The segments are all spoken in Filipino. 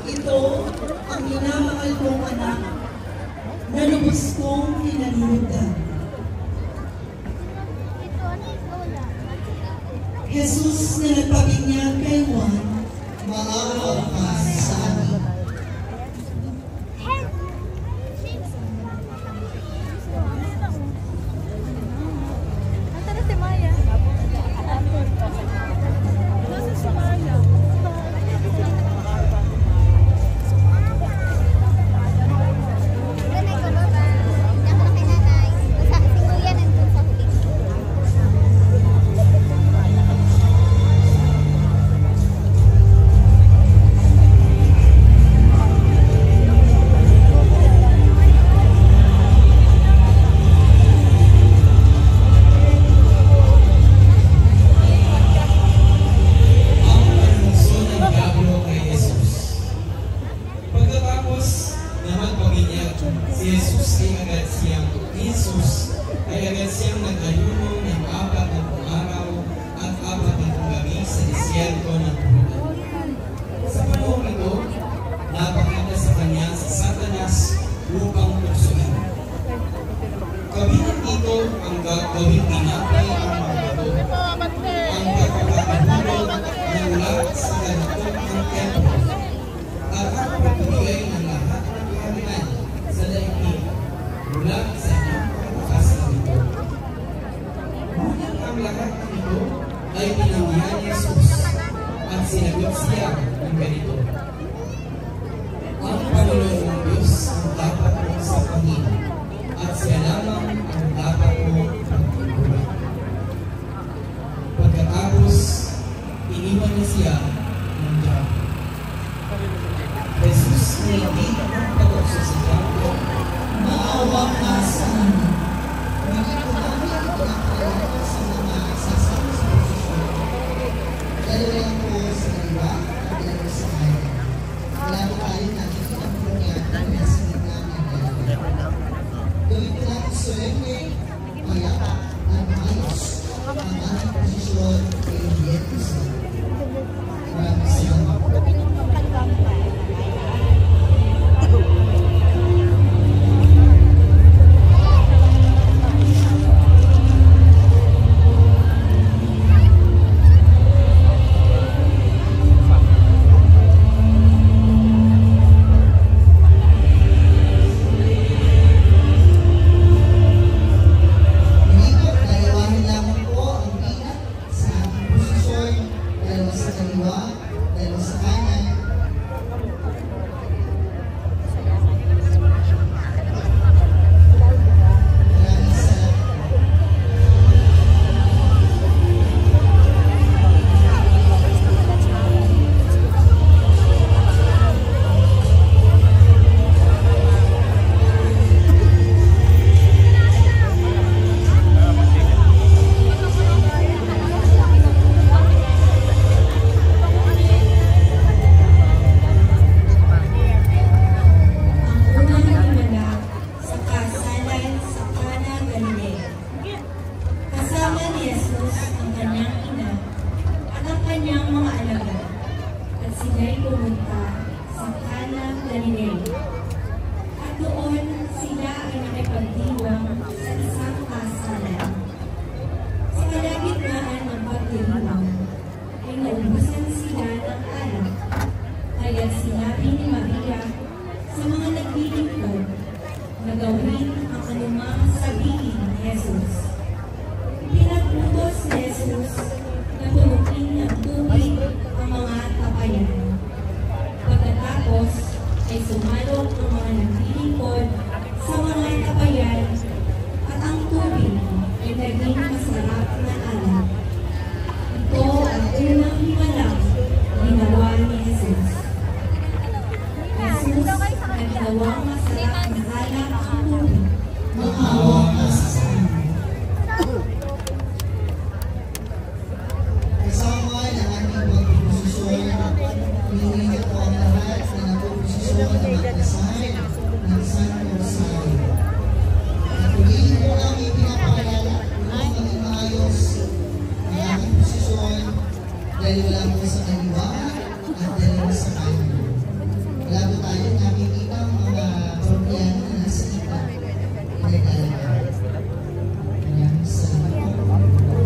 Ito ang minamahal kong anak na lubos kong pinalulugan. Jesus na nagpabinyag kay Juan, maawa ka sa amin. Ay agad siyang nag-ayuno ng 4 araw at 4 gabi sa disyerto ng Juda. Sa panahon ito, napakita sa kanya si Satanas upang tuksoin. Kabilang dito ang gagawing tinapay ang mga bato, ang pagkakahulog ng lahat sa ganito ng templo, at ang pagbibigay ng lahat ng kaharian sa daigdig mula sa inyong pagkakasal nito. Ngunit ang lahat ng ito ay pinanggihan ni Jesus at sinagot siya ng ganito: ang Panginoon ng Diyos ang dapat mong sapahin at siya lamang ang dapat mong pagtungkulin. Pagkatapos, iniwan niya siya ng diabo. Jesus nilapit ang pag-ukso sa diabo, maawa ka sa amin. Maging marami ang pinakalaman sa mga sasama sa posisyon. Dalawa po sa kaliwa at dalawa sa kanan. Lalo tayo nakikita po niya ang nasa gitna ng dalawa. Gawin ko natin solemne, payapa, at maayos ang aming posisyon kay Diyos. Maraming salamat. Dalawa lang po sa kaliwa at dalawa sa kanan. wala po tayong nakikita ang mga problema na nasa iba. Pinagdalaman. Maraming salamat po.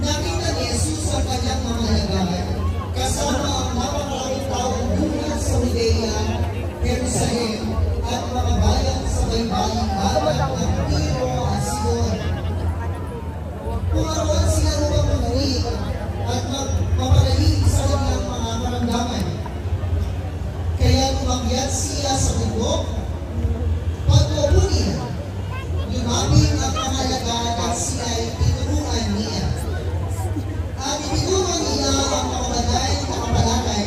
Nakita ni Jesus sa kanyang mga lagay, kasama ang napakaraming taong mula sa Judea, Jerusalem, at mga bayan sa baybaying balat ng Tiro at Sidon. Pumaroon sila upang manuwi at magpapagaling sa kanyang mga karamdaman. Kaya umakyat siya sa bundok, pagkaupo niya, lumapit ang mga lagay at sila'y tinuruan niya. At itinuruan niya ang mga bagay na kapalakay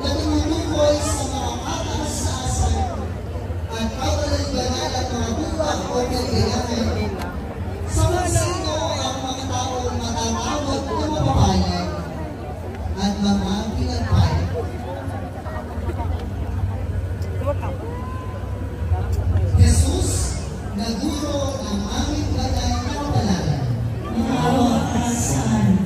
na tumutukoy sa mga matas sa asal at kawalan banal at mga buwak o kailangan. Sa magsino ang mga taong matatawag na mapapayag at mga pinagpayag. Jesus, naguro ng aming bagay na kapalaran. Maawa ka sa amin.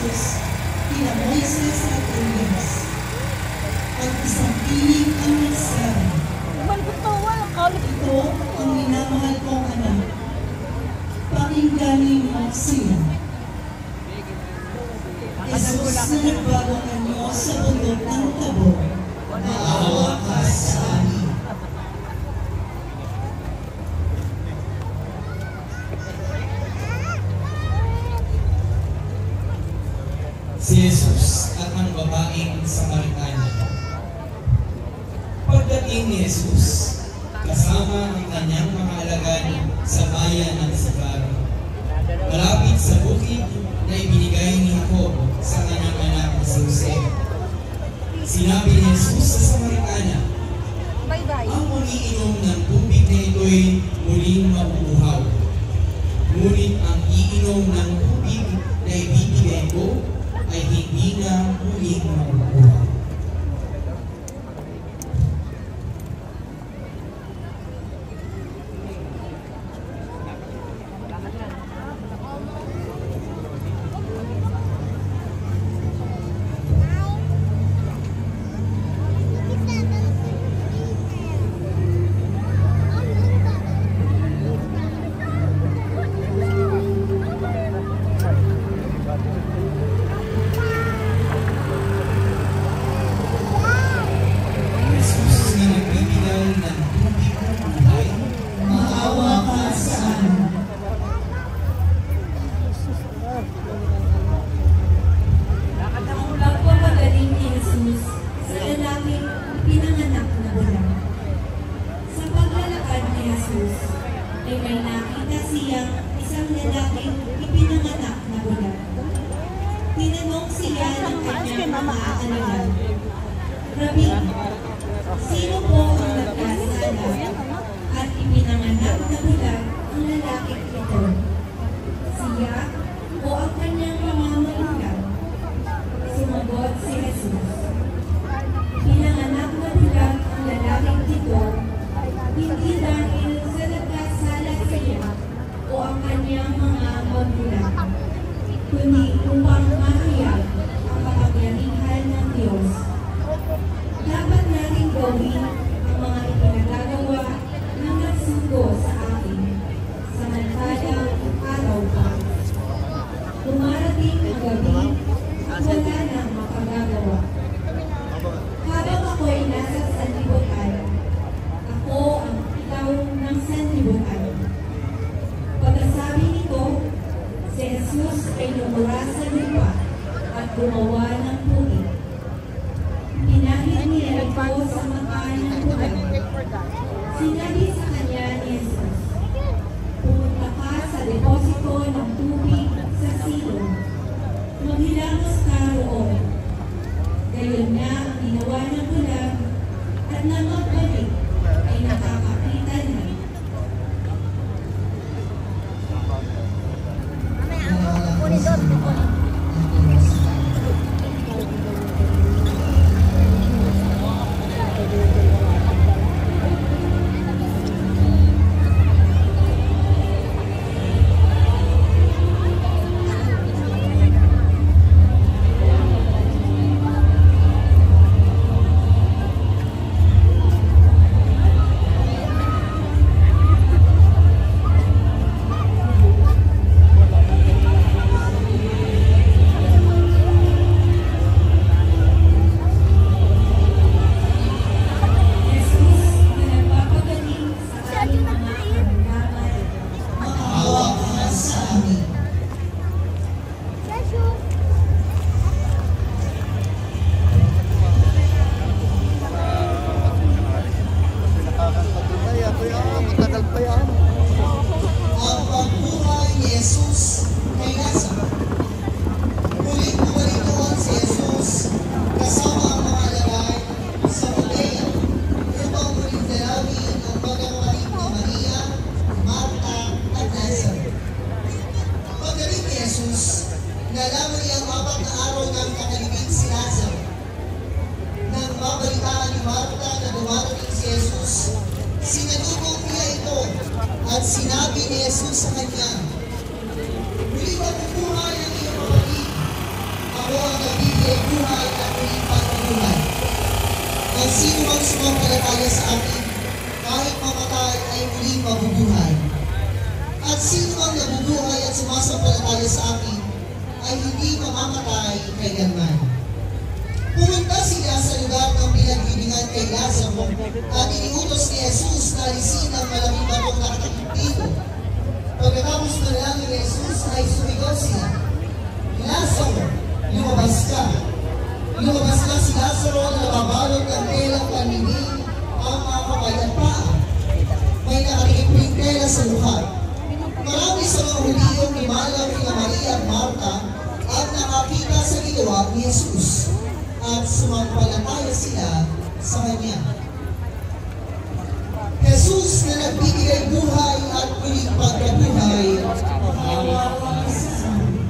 Jesus kina Moises at Elias. At isang piling ang nagsabi, ito ang minamahal kong anak. Pakingganin mo sila. Jesus na nagbago kanyo sa bundok ng Tabor, maawa ka sa amin. Si Jesus at ang babaeng Samaritana. Pagdating ni Jesus, kasama ang kanyang mga alagad sa bayan ng Sicar, malapit sa bukid na ibinigay ni Jacob sa kanyang anak na si Jose. Sinabi ni Jesus sa Samaritana, ang umiinom ng tubig na ito'y muling mauuhaw. Ngunit ang iinom ng tubig na ibibigay ko ay hindi na muling mauuhaw. Tinanong siya ng kanyang mga alagad, Rabi, sino po ang nagkasala at ipinanganak na bulag ang lalaking ito? Siya o ang kanyang mga magulang? Sumagot si Jesus, pinanganak na bulag ang lalaking ito, hindi dahil sa nagkasala siya o ang kanyang mga magulang, kundi upang mahayag ang kapangyarihan ng Diyos. Dapat natin gawin ang mga ipinagagawa ng nagsugo sa akin, samantalang araw pa. Dumarating ang gabi at wala nang makagagawa. Habang ako'y nasa sanlibutan, ako ang ikaw ng sanlibutan. Pagkasabi nito, si Jesus ay lumura sa lupa at gumawa ng pugit. Pinahid niya ito sa mata ng buwan. Sinabi sa kanya ni Jesus, pumunta ka sa deposito ng tubig sa silong. Maghilamos ka roon. Gayon na ang ginawa ng bulag at nang magbalik ay nakakakita na. Nalaman niya ang 4 na araw ng nakalibing si Lazaro. Nang mabalitaan ni Marta na dumarating si Jesus, sinalubong niya ito at sinabi ni Jesus sa kanya, muli mabubuhay ang iyong kapatid. sa akin ay hindi mamamatay kailanman. Pumunta sila sa lugar ng pinagbibingan kay Lazaro at iniutos ni Jesus na alisin ang malaking batong nakatakipino. Pagkatapos na lang ni Jesus ay sumigaw sila, Lazaro, lumabas ka! Lumabas na si Lazaro na nababalot ng telang paningin ang mga kamay at paa. May nakatikipring tela sa luhat. Marami sa mga huliyong lumalang kina Maria at Marta at nakakita sa ginawa ni Jesus at sumampalataya sila sa Kanya. Jesus na nagbibigay buhay at muling pagkabuhay, maawa ka sa amin.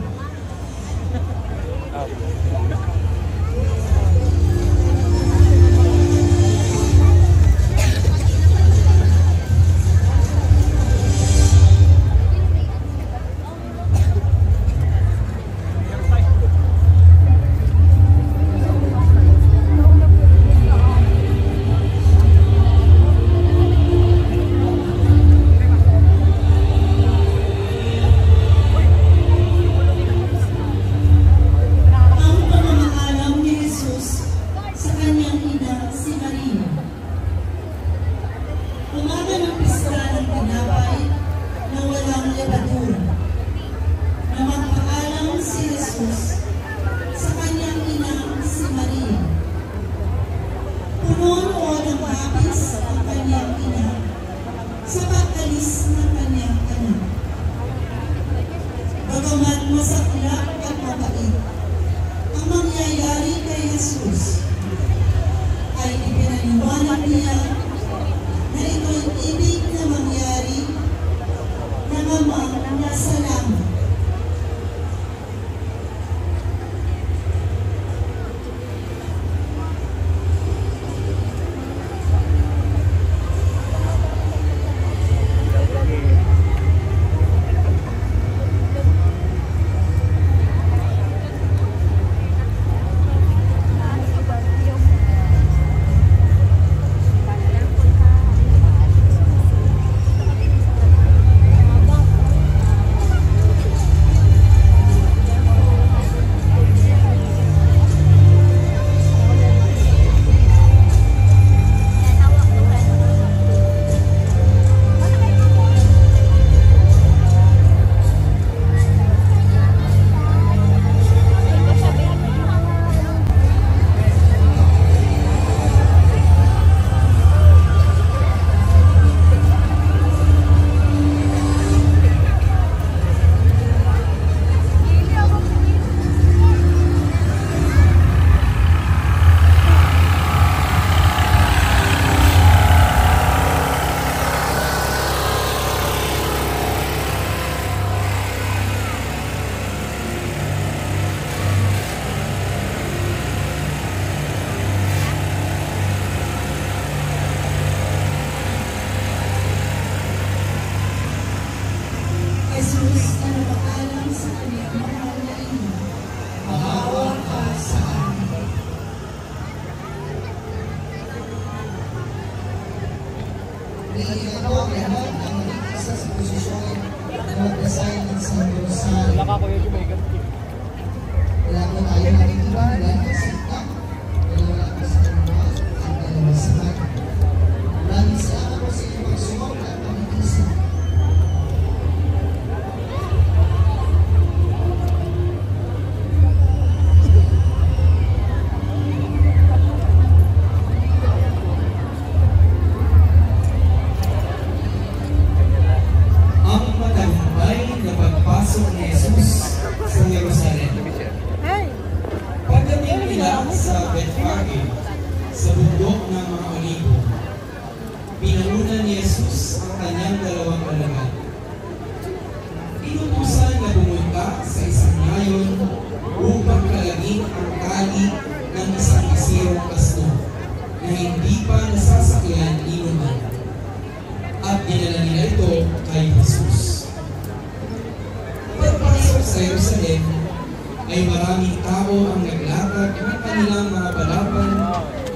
Ay maraming tao ang naglatag ng kanilang mga balaban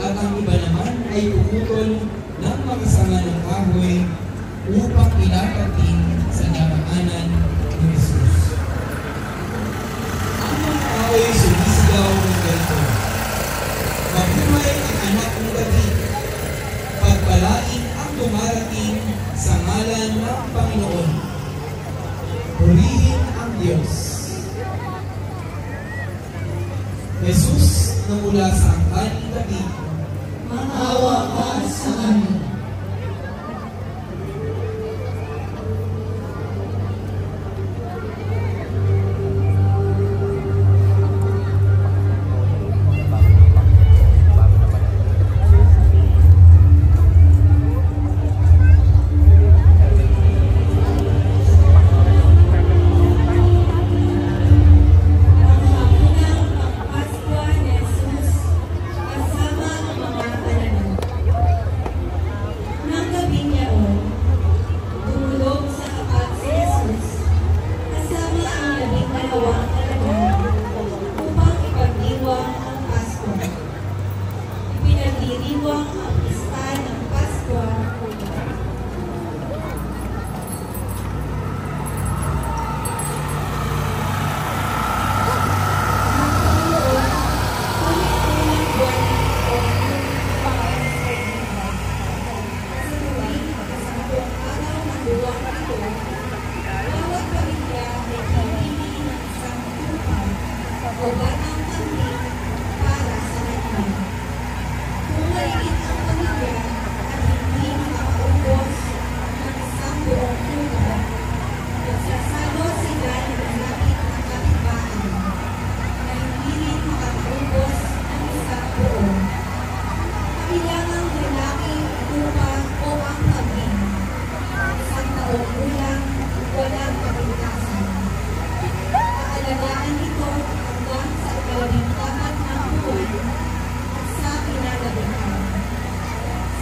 at ang iba naman ay pumutol ng makasama ng kahoy upang ilapag din sa daraanan ni Jesus. anak ni David. Pagpalain ang dumarating sa ngalan ng Panginoon. Purihin ang Diyos. Jesus na mula sa angkan ni David, Maawa ka sa amin.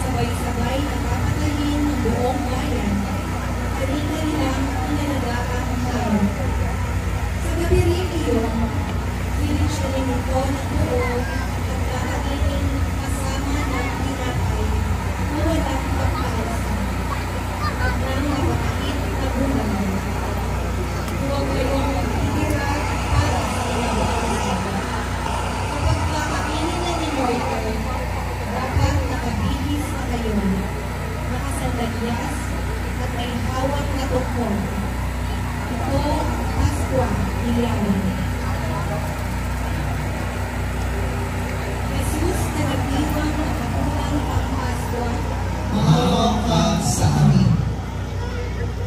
Sabay-sabay napapatayin ng buong bayan. Kani-kanilang inalagaan ang tao. Sa gabi rin iyon, sinisyanin ito ng buo at kakainin kasama ng tinapay na walang pagkaalasan at ng napakait na gulay. Huwag kayong magtitira para sa inalagaan. Kapag kakainin na ninyo ito, dapat nakabihis na kayo, nakasandalyas at may hawak na tukmol. Ito ang Paskwa ni Yahweh. Jesus na nagdiwang na katulang ang Paskwa, Maawa ka sa amin.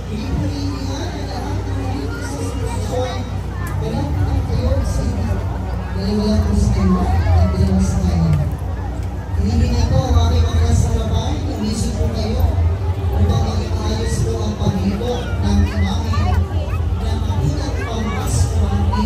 Ipurihan ang lahat ng nalito sa sitwasyon. Ganap ang kayo sa inyo. Dalawa ko sa inyo at dalawa sa kanya. Hindi na po ang aking mga nasa labay. Nagisip po kayo upang maging ayos po ang paghibok ng imahe na magulat pang Paskwa ni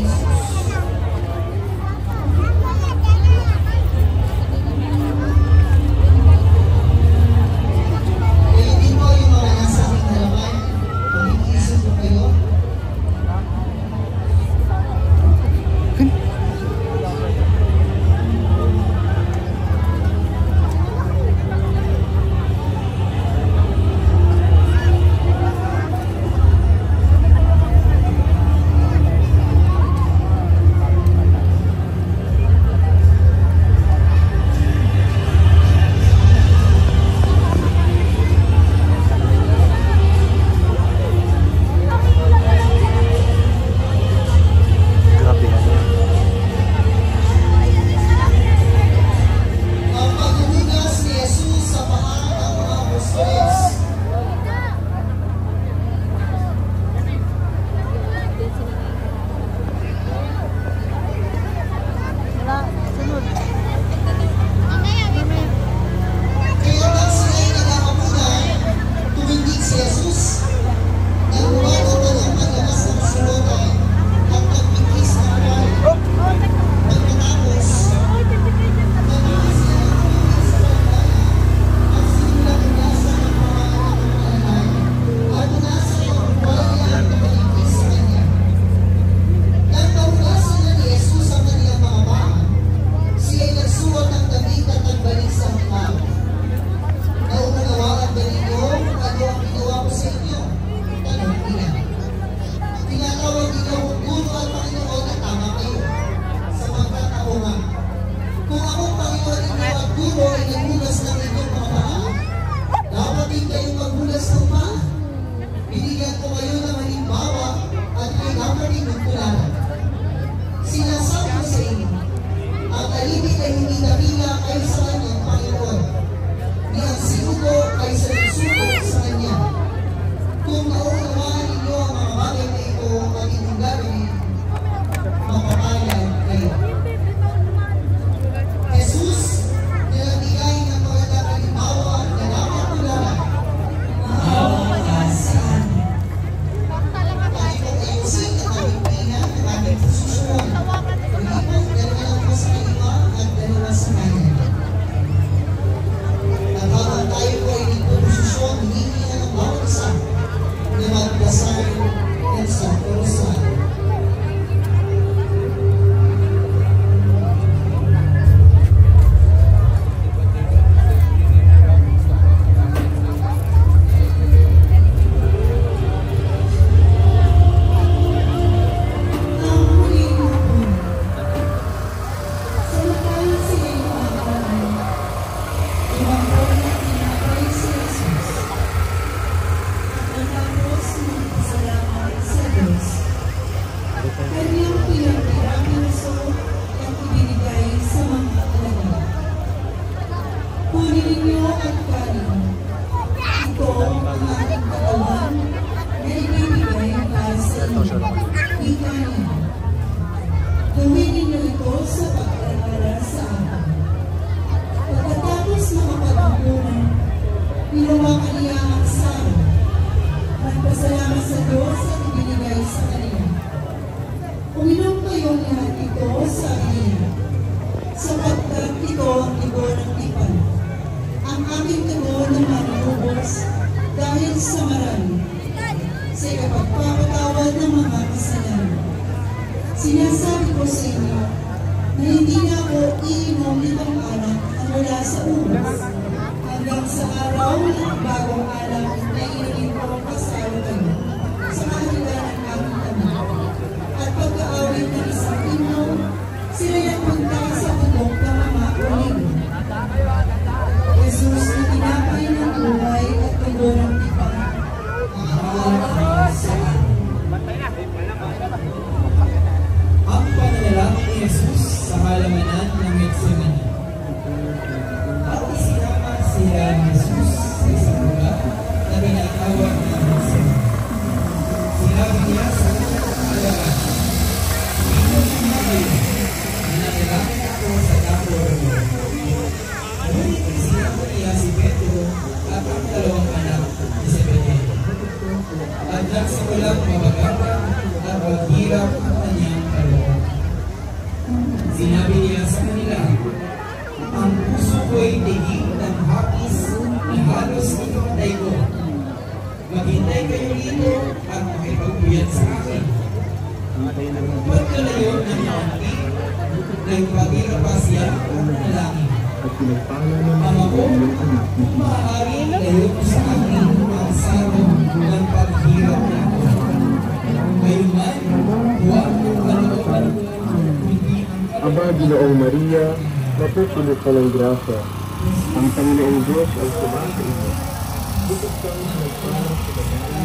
sa marami, sa ikapagpapatawad ng mga kasalanan. Sinasabi ko sa inyo na hindi na ako iinom nitong alak na mula sa ubas, hanggang sa araw ng bagong alak na inumin ko kasama kayo sa kahila ng aming tabi. At pagkaawit ng isang himno, sila nagpunta sa bundok ng mga olivo. Jesus na tinapay ng buhay at tubo ng tipan. Ang pananalangin ni Jesus sa halamanan ng Getsemani. At isinama sila ni Jesus sa isang lugar na tinatawag na Getsemani. Sinabi niya sa kanyang alagad, "Dito sumayo, nanalangin ako sa dapur mo." Ngunit isinama niya si Pedro at ang dalawang anak ni Zebedeo. At nagsimulang mabagabag at maghirap ang kanyang kalooban. Sinabi niya sa kanila, "Ang puso ko'y tigil ng hapis na halos ikamatay ko. Maghintay kayo rito at makipagpuyat sa akin." Pagkalayo ng kaunti, nagpatira pa siya ang manalangin. "Ama ko, maaari layo mo sa akin ang sarong ng paghirap na ako. Gayunman, huwag mong kalooban ko, hindi ang Aba, Ginoong Maria, napupuno ka ng grasya. Ang Panginoong Diyos ay sumasa iyo. Bukod kang nagparang sa babae,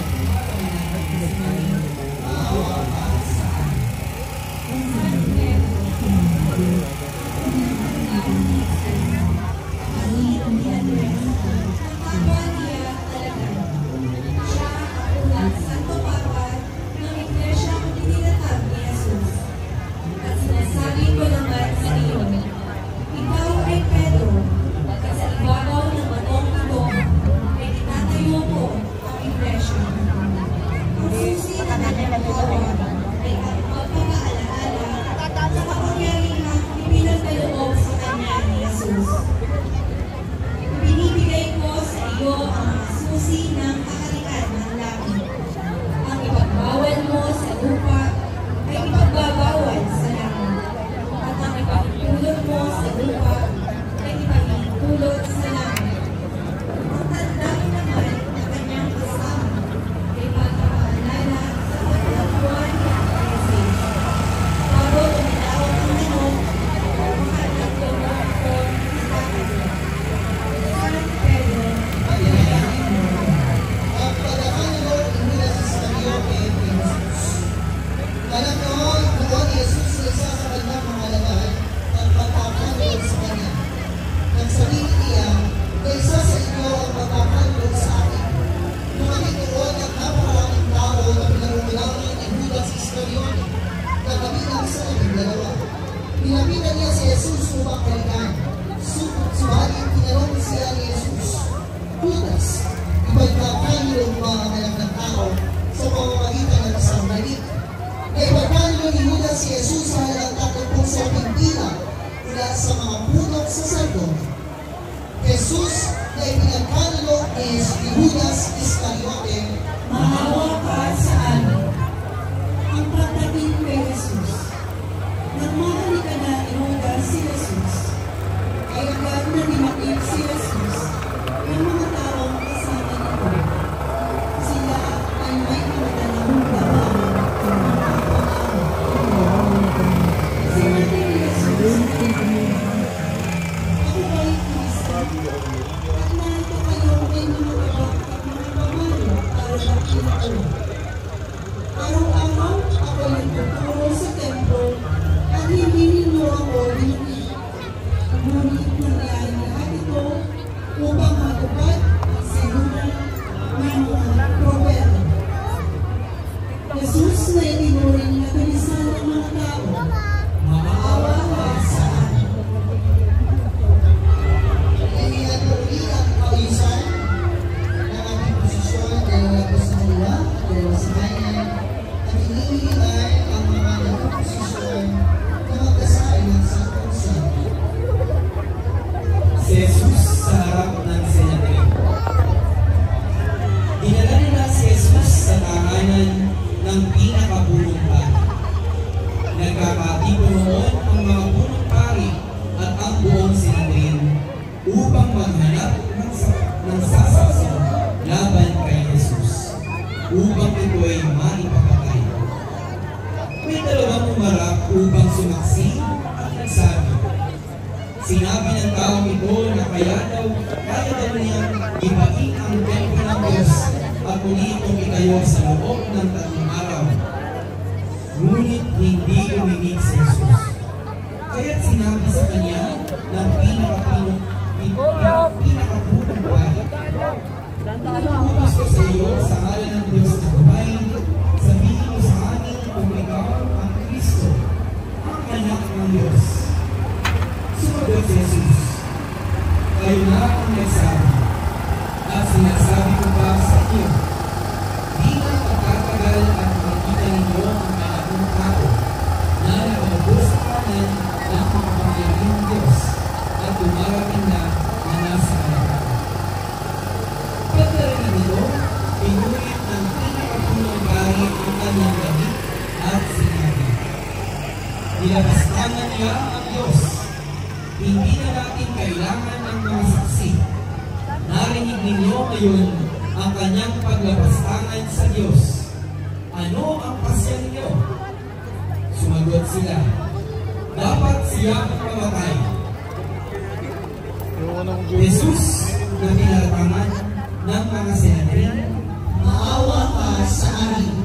Pinapitan niya si Jesus upang balikan. Subalit tinanong siya ni Jesus, "Judas, iba'y kakanilong mga anak ng tao sa pamamagitan ng isang balik?" Kaya pagkanilo ni Judas si Jesus sa halagang 30 pila mula sa mga punok sa sardong. Jesus na ipinagkanilo ni Judas Iscariote, "Maawa ka sa amin." Ang pagdating kay Jesus. Nagmahali ka na inuga si Jesus. Ay agad na dinakip si Jesus ng mga taong kasama nito. Sila ay may kamadalang laban ng kapamahal. Sinabi ni Jesus, "Ako ba'y Kristo? At narito kayo ay mga kabak at mga pamalo para makita ko. Araw-araw ako nagtuturo sa templo at hindi ninyo ako binigyan. Ngunit nangyari lahat ito upang matupad ang sinunod ng mga propeta." Jesus na itinuring na tulisan ng mga tao, "Maawa ka sa amin." Iniatuloy ang kaayusan ng ating posisyon, dalawa po sa kaliwa, dalawa sa kanan, at hinihintay ang mga nagposisyon na magkasal ng Santong Sangre. Si Jesus sa harap ng Senadrin. Dinala nila si Jesus sa tahanan ng pinakapunong pari. Nagkakatipon noon ang mga punong pari at ang buong Sanhedrin upang maghanap ng sasaksi laban kay Jesus, upang ito ay maipapatay. May dalawang umarap upang sumaksi at nagsabi, sinabi ng taong ito na kaya daw niyang ibahin ang templo ng Diyos at muli itong itayo sa loob ng 3 araw. Ngunit hindi uminig si Jesus. Kaya't sinabi sa kanya ng pinakapunong pari, inuutos ko sa iyo sa ngalan ng Diyos na buhay, sabihin mo sa amin kung ikaw ang Kristo, ang anak ng Diyos. Sumagot si Jesus, kayo na ang nagsabi, at sinasabi ko pa sa iyo, di na pagkatagal at makita ninyo ang anak ng tao na nakaupo sa kanan ng makapangyarihang Diyos at dumarating na nasa harapan. Pagkarinig nito, pinulit ng pinakapunong pari ang kanyang damit at sinabi, nilabastangan niya ang Diyos. Hindi na natin kailangan ng mga saksi. Narinig ninyo ngayon ang kanyang paglabastangan sa Diyos. Ano ang pasya ninyo? Sumagot sila, dapat siyang mamatay. Jesus na tinataman ng mga Sanhedrin, Maawa ka sa amin.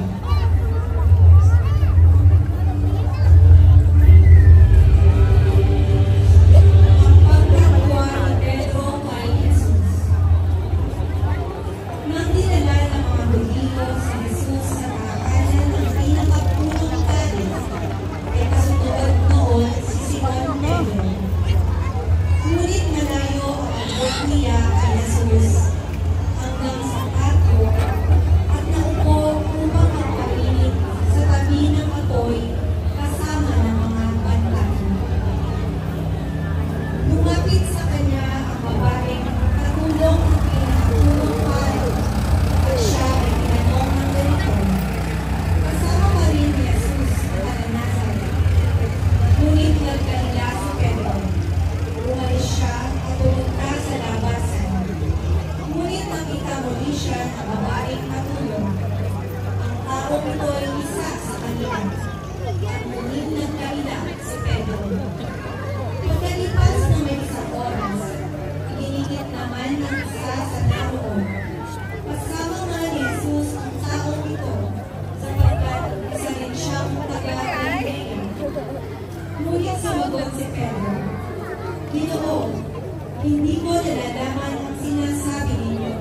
Hindi ko nalalaman ang sinasabi ninyo.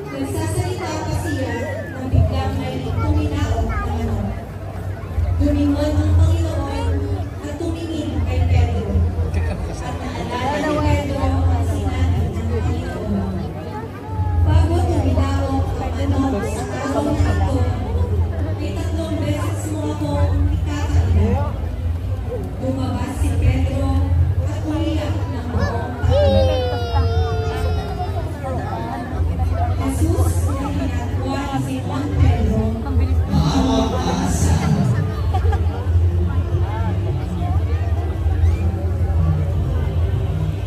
Nagsasalita pa siya nang biglang may tuminaot na manok. Lumingon ang Panginoon at tumingin kay Pedro. At naalala ni Pedro ang sinabi ng Panginoon. Bago tuminaot ang manok sa araw na ito, ay 3 beses mo akong ikakaila. Lumabas si Pedro at umiyak ng buong Jesus na hinatwa ni Simon Pedro, Maawa ka sa amin.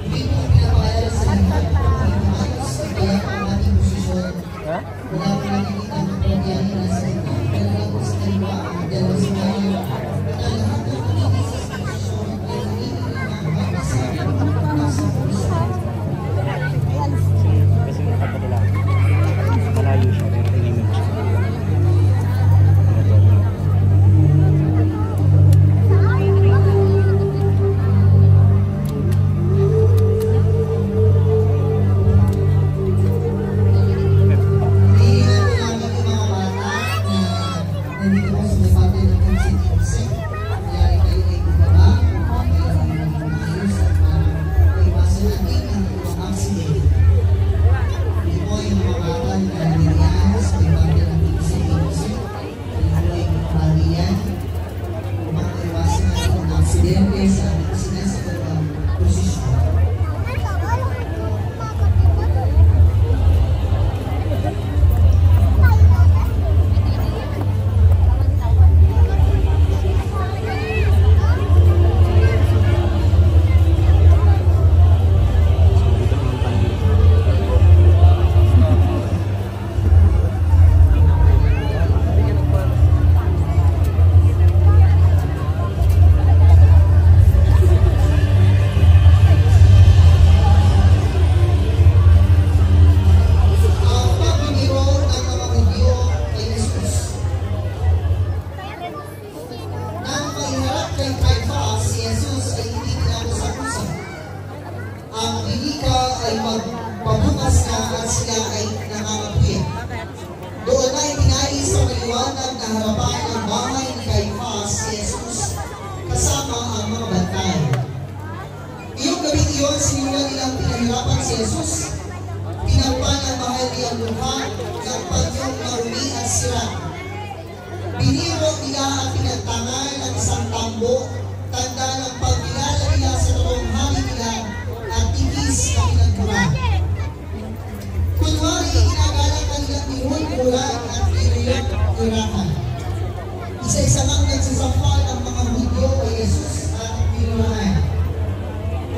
Hindi mo pinapakailan sa lahat kung inaayos at kaya ang ating posisyon. Wala ko nakikita ng pagyahin na sa ito. Dalawa ko sa dalawa ang dalawa sa tayo. Na lahat ng pinigil sa posisyon ay hindi nakakapagsabi ng sa puso. Kasi nakapadala. Malayo siya, pero inimig siya. Iyan sa maliwanag na harapan ng bahay ni Caifás si Jesus kasama ang mga bantay. Iyong gabi iyon, sinimulan nilang pinahirapan si Jesus. Tinampan ang mahal niyang luha ng panyong marumi at sira. Biniro nila at pinagtangan ang isang tambo, tanda ng pagbilala nila sa totoong hari nila at tigis na pinagmura. Kunwari, ginagalang kanilang nihul-ulan at pinuyot-urahan. Isa-isa ngang nagsasampal ang mga Hudyo kay Jesus at pinurahan.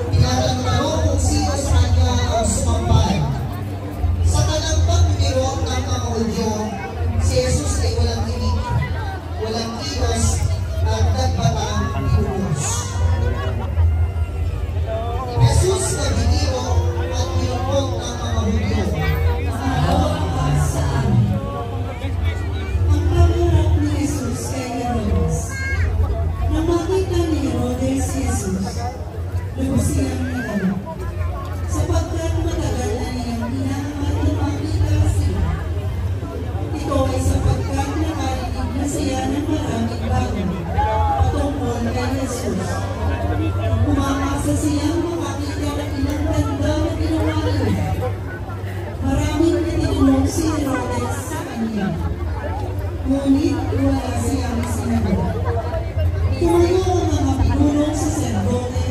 Tinatanong kung sino sa kanya ang sumampal. Sa kanang pagbibiro ng mga Hudyo, si Jesus ay walang tinig, walang kilos, at nagbatang inunos. Jesus na biniro at pinupok ng mga Hudyo. Maawa ka sa amin. Ang pagharap ni Jesus kay Herodes. Nang makita ni Herodes si Jesus, lubos siyang nagalak. Sapagkat matagal na niyang hinahangat na makita siya. Ito ay sapagkat nakarinig na siya ng maraming bagay patungkol kay Jesus. Umakasa siyang makakita ng ilang tanda na ginawa niya. Maraming natinulong si Herodes sa kanya. Ngunit wala siyang sinagot. Tumayo ang mga pinulong saserdote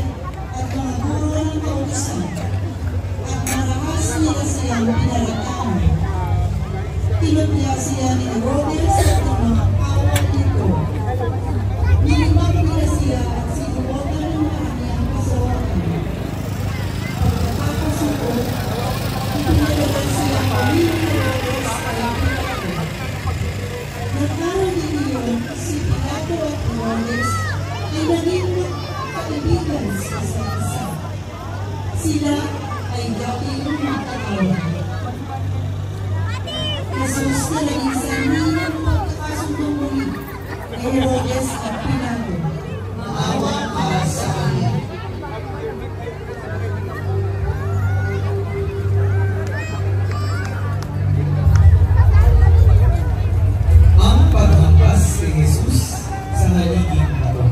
at mga guro ng kautusan at marahas nila siyang pinaratangan. Tinutya siya ni Herodes at ng mga kawal nito. Nilibag nila siya at sinuotan ng maraming kasawakan. Pagkakasuko, ipinalagan siya kami ni Herodes kay Pilato. Nagkaroon din niyon si Pilato at Herodes ay naging kaibigan sa isa't isa. Sila ay dating magkakawan. Jesus na naging sanhi ng pagkakasundong muli kay Herodes at Pilato. Maawa ka sa amin. Ang paghambas kay Jesus sa haliging bato.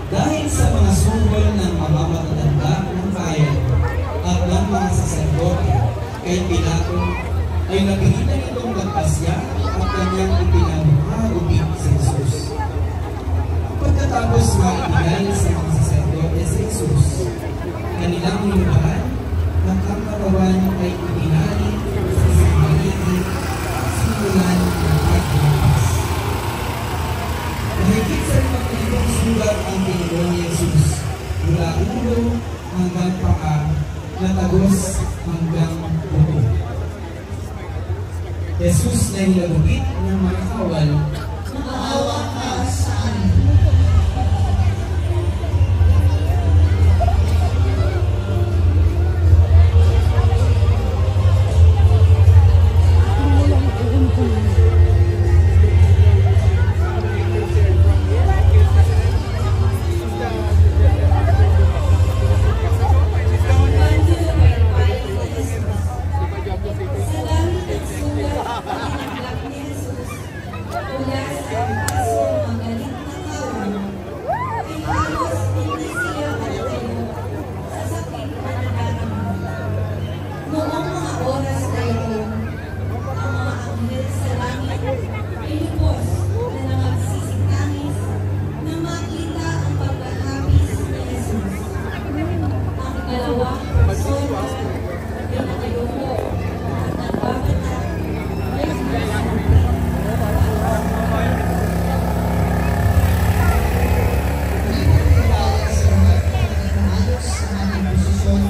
Dahil sa mga sumbol ng mga matatanda ng bayan at ng mga saserdote kay Pilato, ay napilitan itong magpasya at kanyang ipinamuhagupit si Jesus. Pagkatapos maibigay sa mga saserdote si Jesus, kanilang hinubahan at ang katawan ay ibinali sa isang maligid simulan ng pagbabas. Mahigit sa 5,000 sugat ang pinulong ni Jesus, mula ulo hanggang paa, natagos hanggang buto. Jesus na nilagupit ng mga kawal. Maawa ka sa amin. Sa langit at sulat ang himlak ni Jesus, mula sa aso magaling na kawan, ay halos hindi siya matayo sa sakit na nadarama. Noong mga oras na iyon, ang mga anghel sa langit ay lubos na namagsisitangis na makita ang pagkahapis ni Jesus. Ang ikalawang persona ay nakayuko at nagbabata ay sinasabi. Hindi po pinagaya sa lahat ng mga kumayos sa aming posisyon.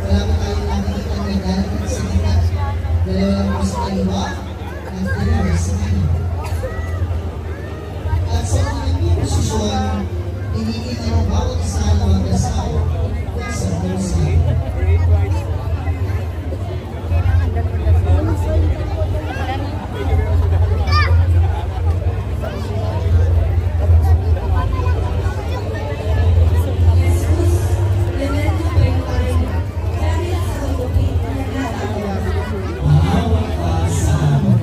Wala pa tayong nakikita ng galing sa gitna. Dalawa lang po sa kaliwa at dalawa sa kanan. At sa aming posisyon, pinigil na ang bawat isa ng magdasal ng sa puso. Jesus, ganun na paypay dahil sa hagupit na natawa. Maawa ka sa amin.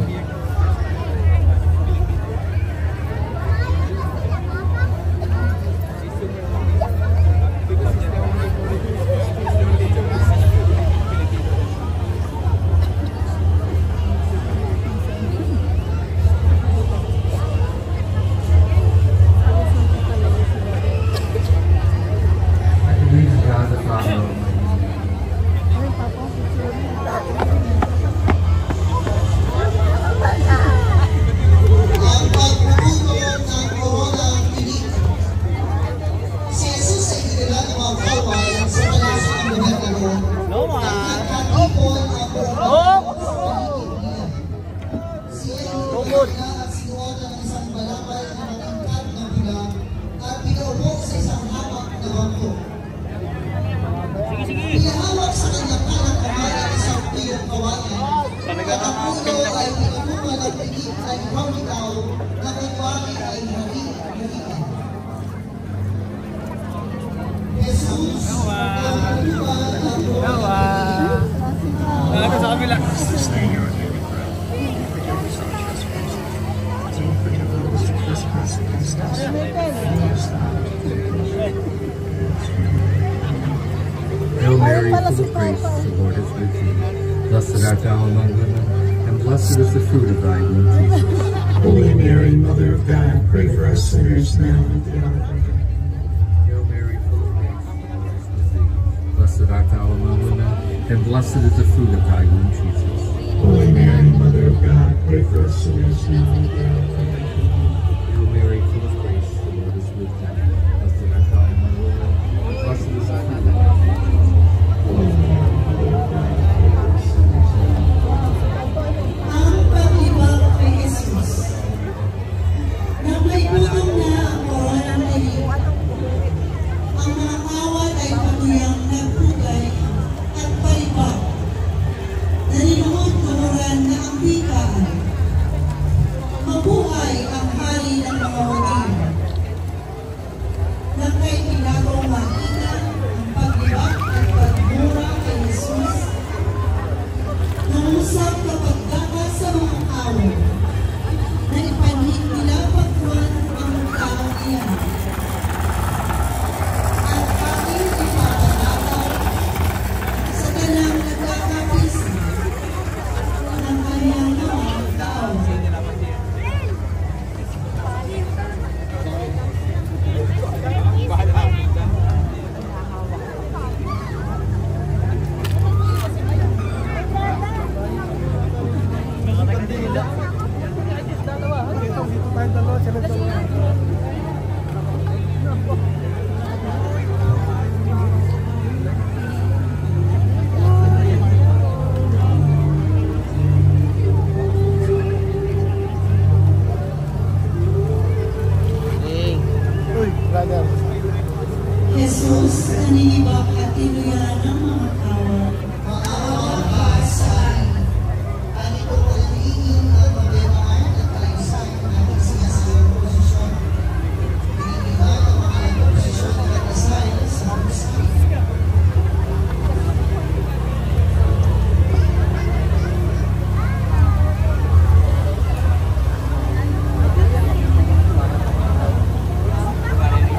at sinuotan ng isang balakay na matingkad na bilang at pinaupo sa isang hawak na bangko. Pinahawak sa kanyang kanang kamay ang isang tuyong kawayan at ang puno ay pinapunga ng pigit ay pamitaw na kunwari ay hari-harian. Jesus, ang buwan ang buwan. Ano sa kabila? Hail Mary, full of grace, the Lord is with thee. Blessed art thou among women, and blessed is the fruit of thy womb, Jesus. Holy Mary, Mother of God, pray for us sinners now and at the hour of our death. Hail Mary, full of grace, the Lord is with thee. Blessed art thou among women, and blessed is the fruit of thy womb, Jesus. Holy Mary, Mother of God, pray for us sinners now and at the hour of our death. Hail Mary, full of grace, the Lord is with thee. Blessed art thou among women, and blessed is the fruit of thy womb, Jesus. Holy Mary, Mother of God, pray for us sinners now and at the hour of our death. Ang pag-ibag kay Jesus. Nang may punong na ang koronang tayo, ang mga kawat ay patuyang nagpugay at palibag. Narinuot tumuran na ang bikaan. Mabuhay ang hari ng mga wating. Nang kay pinagaw makita ang pag-ibag at pagmura kay Jesus, nangusap kapag daka sa mga tao na ipanhit nila pagkuhan ang taong iyan. At aking ipapanataw sa kanang nagkakapis ng kanyang mga tao. Jesus, naninibak at tinuyan ng mga tao. Maawa ka sa amin. At ito palitiin ang pagbemaan at kalayusan ng ating sinasayang posisyon. Pinigilhan ang mga posisyon na nagdasal sa Muslim.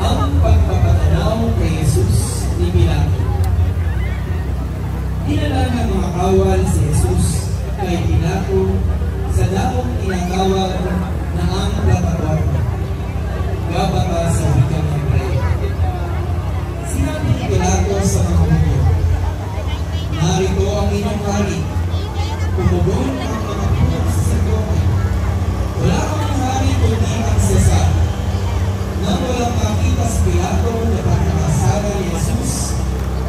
Ang pagpapatanaw kay Jesus ni Pilato. Dinala ng mga kawal si Jesus kay Pilato sa daong tinatawag na ang plataforma. Gabata sa wikang Hebreo. Sinabi ni Pilato sa mga Hudyo, narito ang inyong hari. Pumugon ang mga punong saserdote. Wala akong hari kundi ang Cesar. Nang walang makita si Pilato na pagkakasala ni Jesus,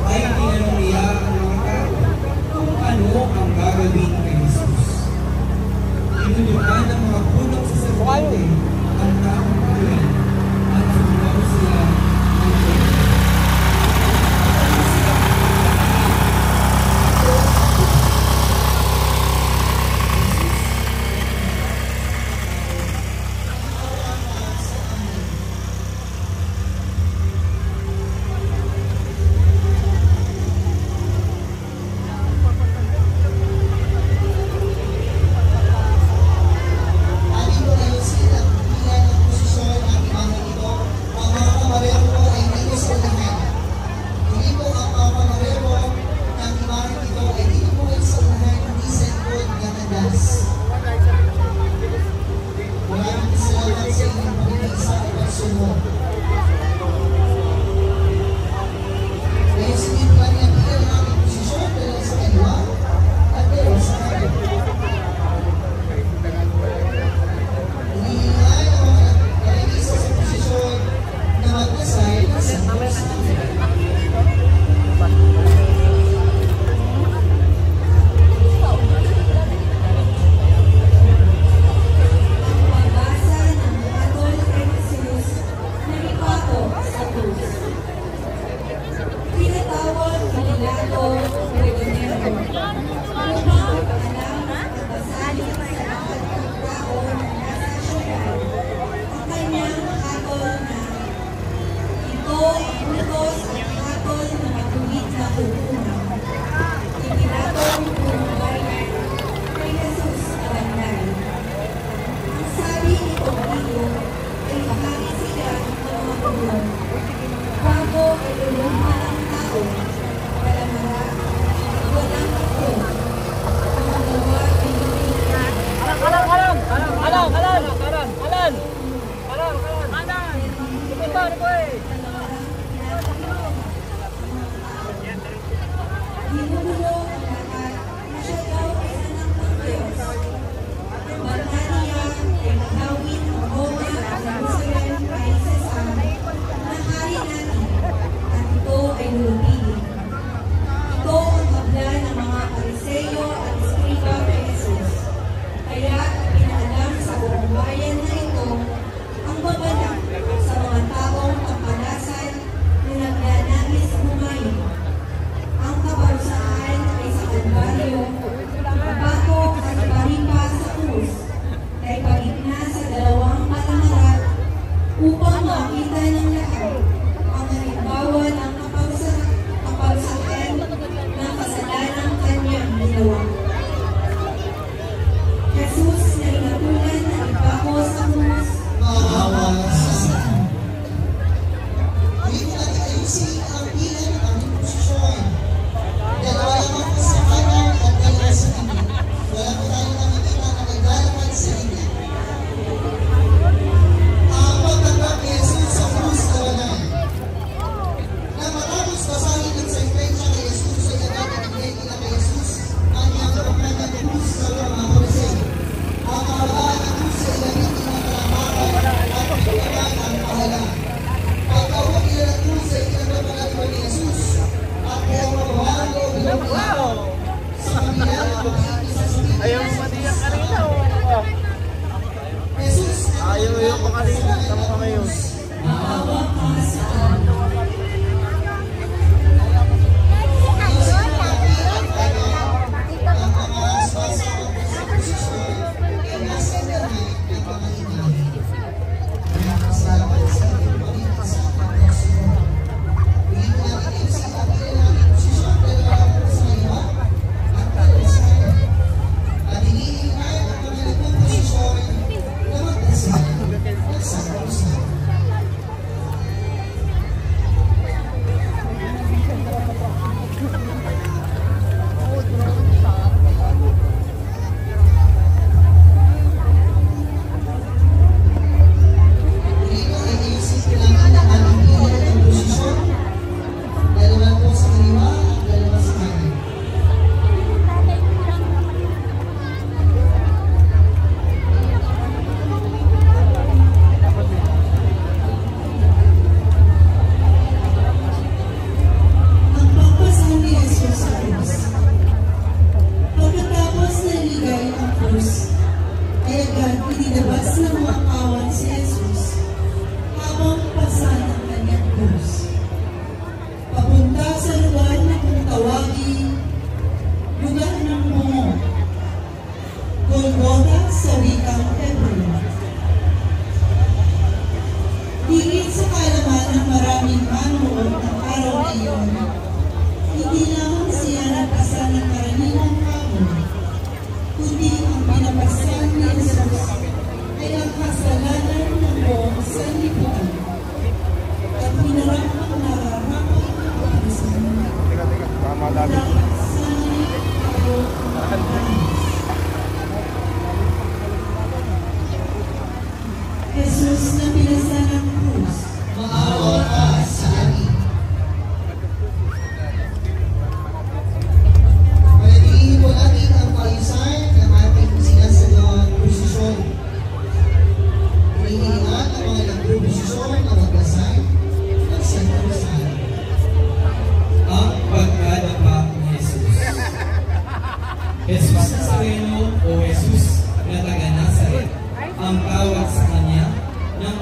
ay tinanong niya ang mga tao kung ano ang gagawin kay Jesus. Tinulungan ng mga punong saserdote ang taong gawin at sumaw sila ng Diyos. At ito ay sila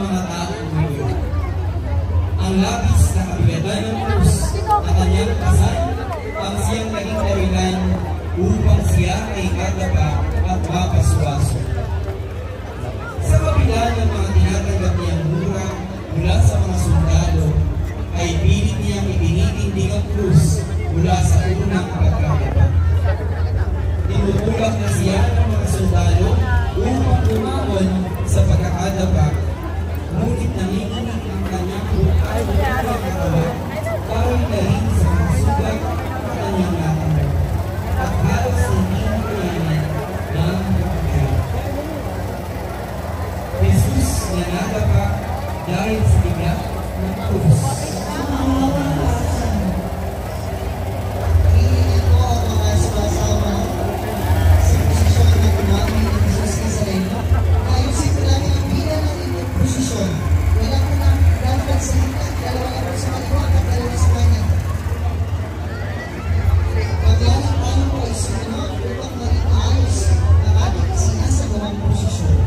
mga taong ngayon. Ang labis na kabigatan ng krus na kanyang kasal ang siyang naging dahilan upang siya ay katapa at mapaswaso. Sa kabila ng mga tinatanggap niyang mura mula sa mga sundalo, ay pilit niyang itinitindig ang krus mula sa unang pagkakataon. Tinutulak na siya ng mga sundalo upang umamon sa pagkakadapa, ngunit nanginginig ang kanyang buhay at katawan dahil na rin sa mga sugat na kanyang natanggap at halos hindi nakayanan ng pagkakaya. Jesus na nadapa dahil sa bigat ng krus. Hingin ko ang mga sumasama sa posisyon na gumamit ng Jesus Nazareno. Ayusin ko lang ang bilang ng inyong posisyon. Wala ko na dapat sa hilang, dalawa ako sa kaliwa at dalawa sa kanan. Paglalang tayo po ay sumunod upang maging ayos ang ating sinasagawang posisyon.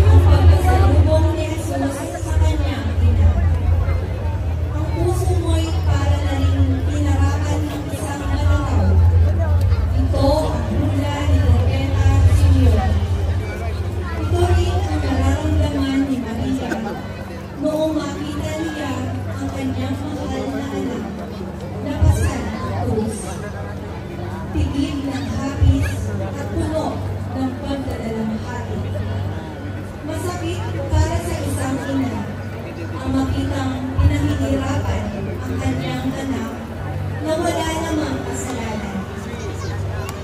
Ang pagkasalubong ni Jesus sa kanyang ina. Ang puso mo'y para na rin tinarakan ng isang malakaw. Ito ang hula ni Propeta Simeon. Ito rin ang nararamdaman ni Maria noong makita niya ang kanyang mahal na anak na pasal ng krus. Tigil ng hapis at puno ng pagdadalamhati. Masakit para sa isang ina ang makitang pinahihirapan ang kanyang anak na wala namang kasalanan.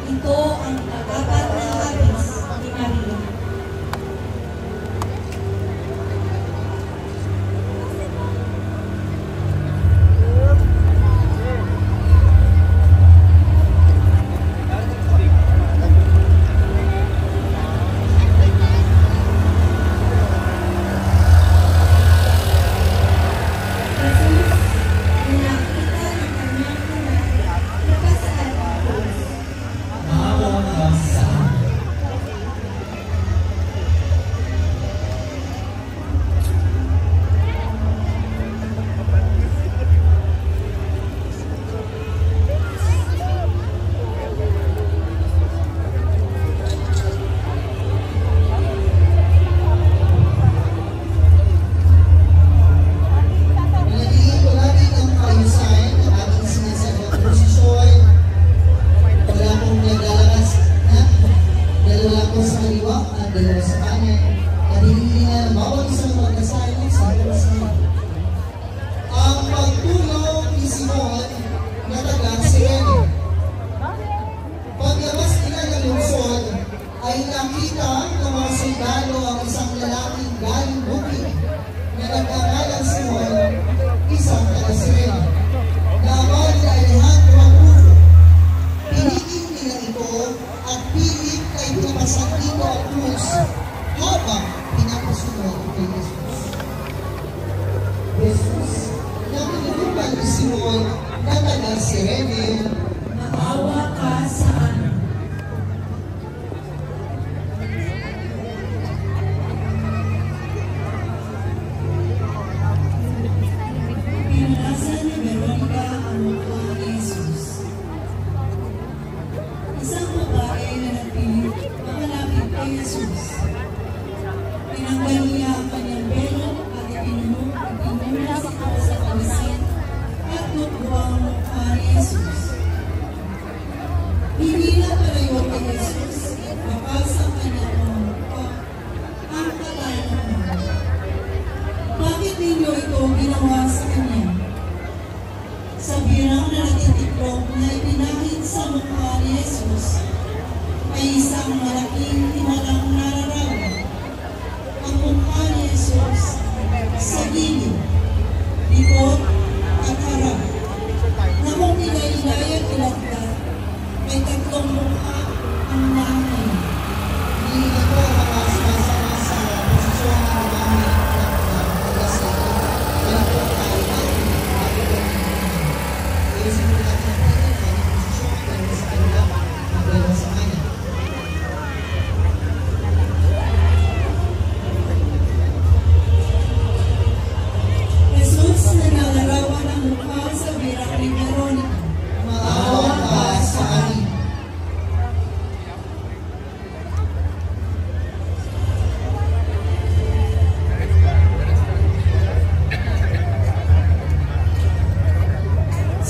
Ito ang katapat na hapis ni Maria. Nakita ng kanyang ina na pasal ng krus. Maawa ka sa amin. Nalagyan ko natin ang kaayusan ng ating sinasagawang posisyon. Wala akong naglalabas na dalawa ko sa kaliwa at dalawa sa kanan. At hinihingan ang bawat isang magkasalo sa kasayo. Ang pagtulong ni Simon na taga-Sirene. Paglabas nila ng lungsod, ay nakita ng mga sundalo ang isang lalaking galing bukid na nagkangalang Simon, isang taga-Sirene. Naman ni Alejandro Magufo. Pinigil nila ito at pilit ay pinapasang dito ang krus habang pinapasunod kay Jesus. Jesus, na pinulupan ni Simon na taga-Sirene, Maawa ka sa amin. Pinasa ni Veronica ang mukha ni Jesus. Isang babae na nagpilit makalapit kay Jesus. Tinanggal niya ang kanyang belo at ipinulong sa kawisin at nukbang ang mukha ni Jesus.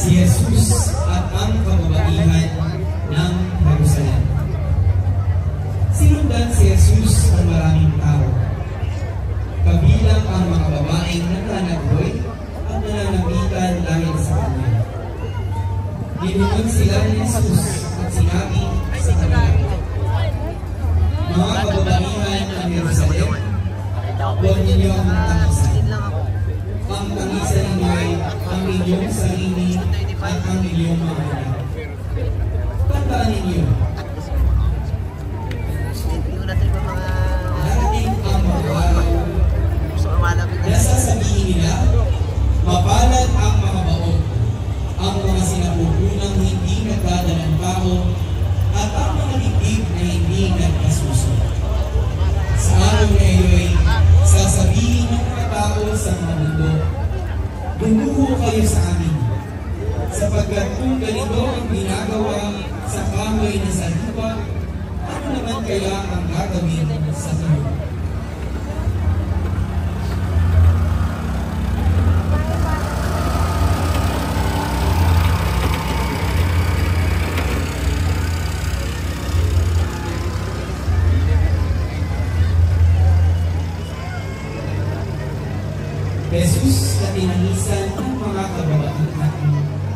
si Jesus at ang kababaihan ng Jerusalem. Sinundan si Jesus ng maraming tao, kabilang ang mga babaeng nananagoy at nananamitan dahil sa kanya. Linunod sila ni Jesus at sinabi sa kanila, mga kababaihan ng Jerusalem, huwag ninyo ang tangisan. Ang tangisan ninyo ay ang inyong sarili at ang inyong mga anak. Tandaan ninyo, darating ang mga araw na sasabihin nila, mapalad ang mga baon, ang mga sinapupunang hindi nagdadalang tao, at ang mga dibdib na hindi nagkasuso. Sa araw na iyo'y sasabihin ng mga tao sa mga mundo, dumuho kayo sa amin, sapagkat kung ganito ang ginagawa sa kahoy na sa lupa, ano naman kaya ang gagawin sa mundo? Jesus na tinangisan ng mga kababaihan.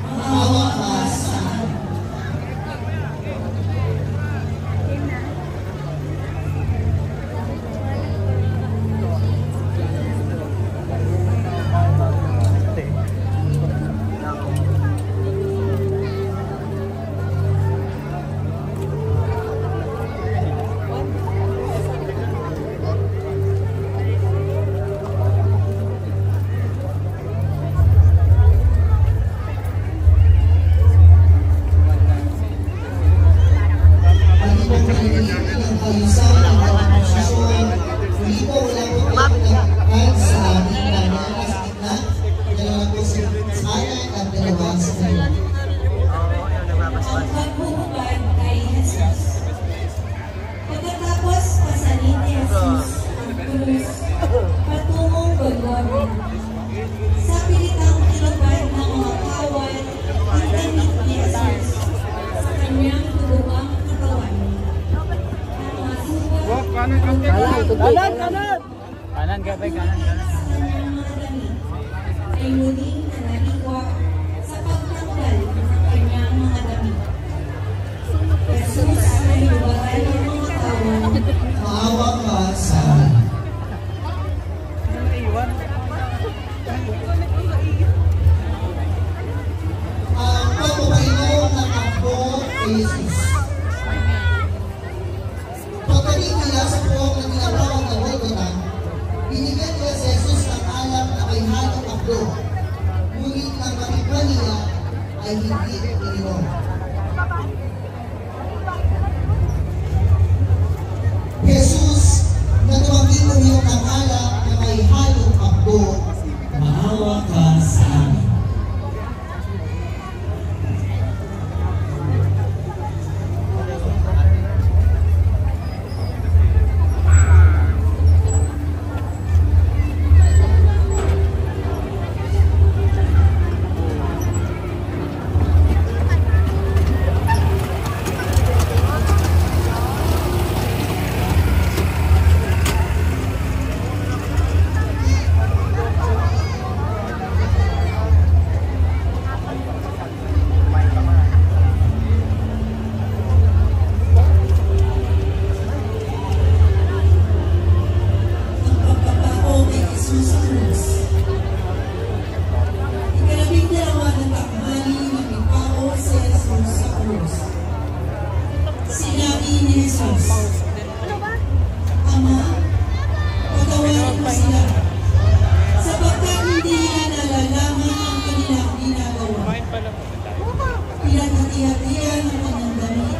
Maawa ka sa amin. Ang paghuhubad kay Jesus. Pagkatapos pasalin ni Jesus ang krus patungong Golgotha. Sa pilitang tinubad ng mga kawal, itanit ni Jesus sa kanyang tubuang katawan. Ang mga sugat Kanan, gabay, kanan. sa kanyang mga damit ay muling nanaliwa sa pagtanggal ng kanyang mga damit. Jesus ay lubaran ng mga kawal. Maawa ka sa amin. Ang pagpapainom ng apo kay Jesus. Pagdating nila sa puwang na tinatawag na Golgotha, binigyan nila si Jesus ng alak na may halong akdo. Ngunit ang kapitwa nila ay hindi ininom. Jesus na tumangking uminom ng alak na may halong akdo. Maawa ka sa amin. Ang pagpapao kay Jesus sa krus. Ikalabing dalawa na takmali na ipao si Jesus sa krus. Sinabi ni Jesus, Ama, patawarin mo sila, sapagkat hindi nila nalalaman ang kanilang ginagawa. Pinaghatihatian ang kanyang damit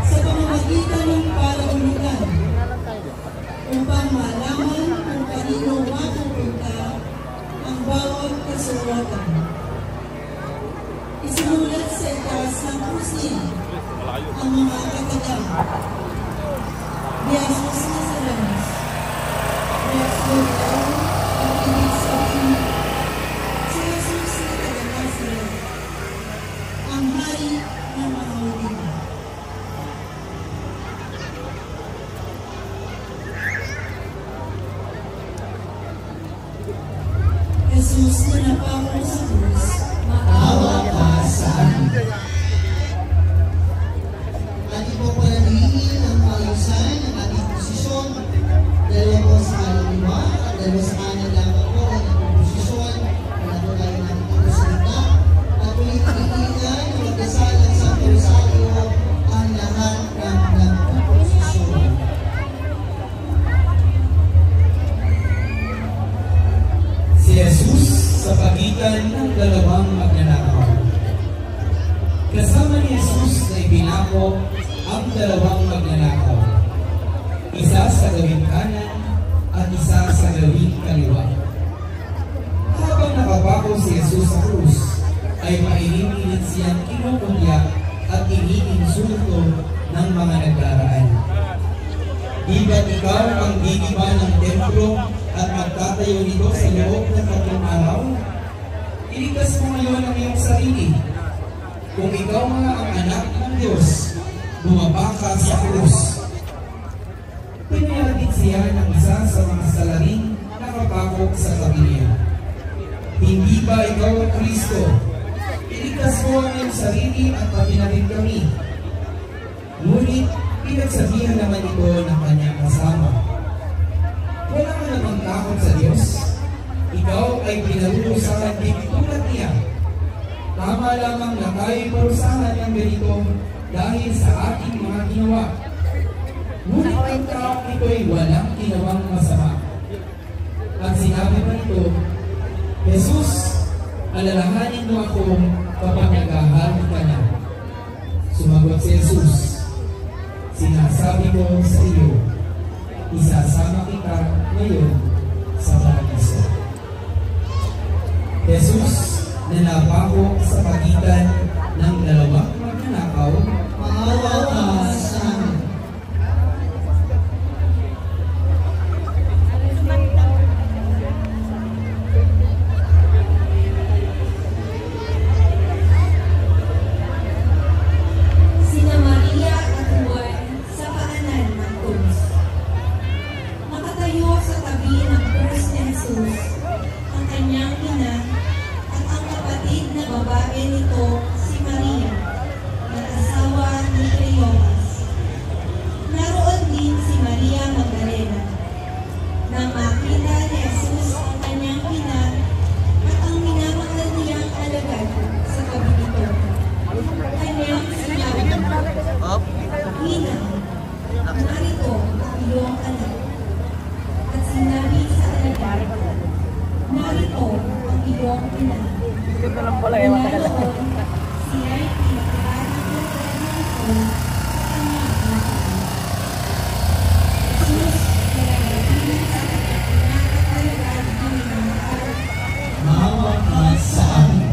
sa pamamagitan ng palaulugan upang malaman kung kanino mapupunta ang bawat kasulatan. Isinulat sa itaas ng krus niya ang mga katagang. Jesus Nazarenes, Jesus ang ibig sabihin, si Jesus na taga Nazaret, siyang ng dalawang magnanakaw. Kasama ni Jesus na ipinako ang dalawang magnanakaw, isa sa gawing kanan at isa sa gawing kaliwa. Habang nakapako si Jesus sa krus, ay mainit-init siyang kinukutya at iniinsulto ng mga nagdaraan. Di ba't ikaw ang gigiba ng templo at magtatayo nito sa loob ng 3 araw? Iligtas mo ngayon ang iyong sarili. Kung ikaw nga ang anak ng Diyos, bumaba ka sa krus. Pinayagin siya ng isa sa mga salaring nakapakok sa tabi niya. Hindi ba ikaw ang Kristo? Iligtas mo ang iyong sarili at pati na rin kami. Ngunit pinagsabihan naman ito ng kanyang kasama. Wala ka namang takot sa Diyos. Ikaw ay pinarurusahan din tulad niya. Tama lamang na tayo'y parusahan ng ganito dahil sa ating mga ginawa. Ngunit ang taong ito'y walang ginawang masama. At sinabi pa nito, Jesus, alalahanin mo ako kapag naghahari ka na. Sumagot si Jesus, sinasabi ko sa iyo, isasama kita ngayon sa paraiso. Jesus na napako sa pagitan ng dalawang magnanakaw, Maawa ka sa amin. Sina Maria at Juan sa paanan ng krus. Nakatayo sa tabi ng krus ni Jesus ang kanyang ina at ang kapatid na babae nito, si Maria, na asawa ni Cleopas. Naroon din si Maria Magdalena. Nang makita ni Jesus ang kanyang ina at ang minamahal niyang alagad sa tabi nito, kanyang sinabi, Ina, narito ang iyong anak. At sinabi sa alagad, narito ang iyong ina. Mula noon, siya'y pinagkaan ng kanyang ito sa kanyang anak. Jesus, nalalating sa kanyang pinakatalagaan ng minamahal. maawa ka sa amin.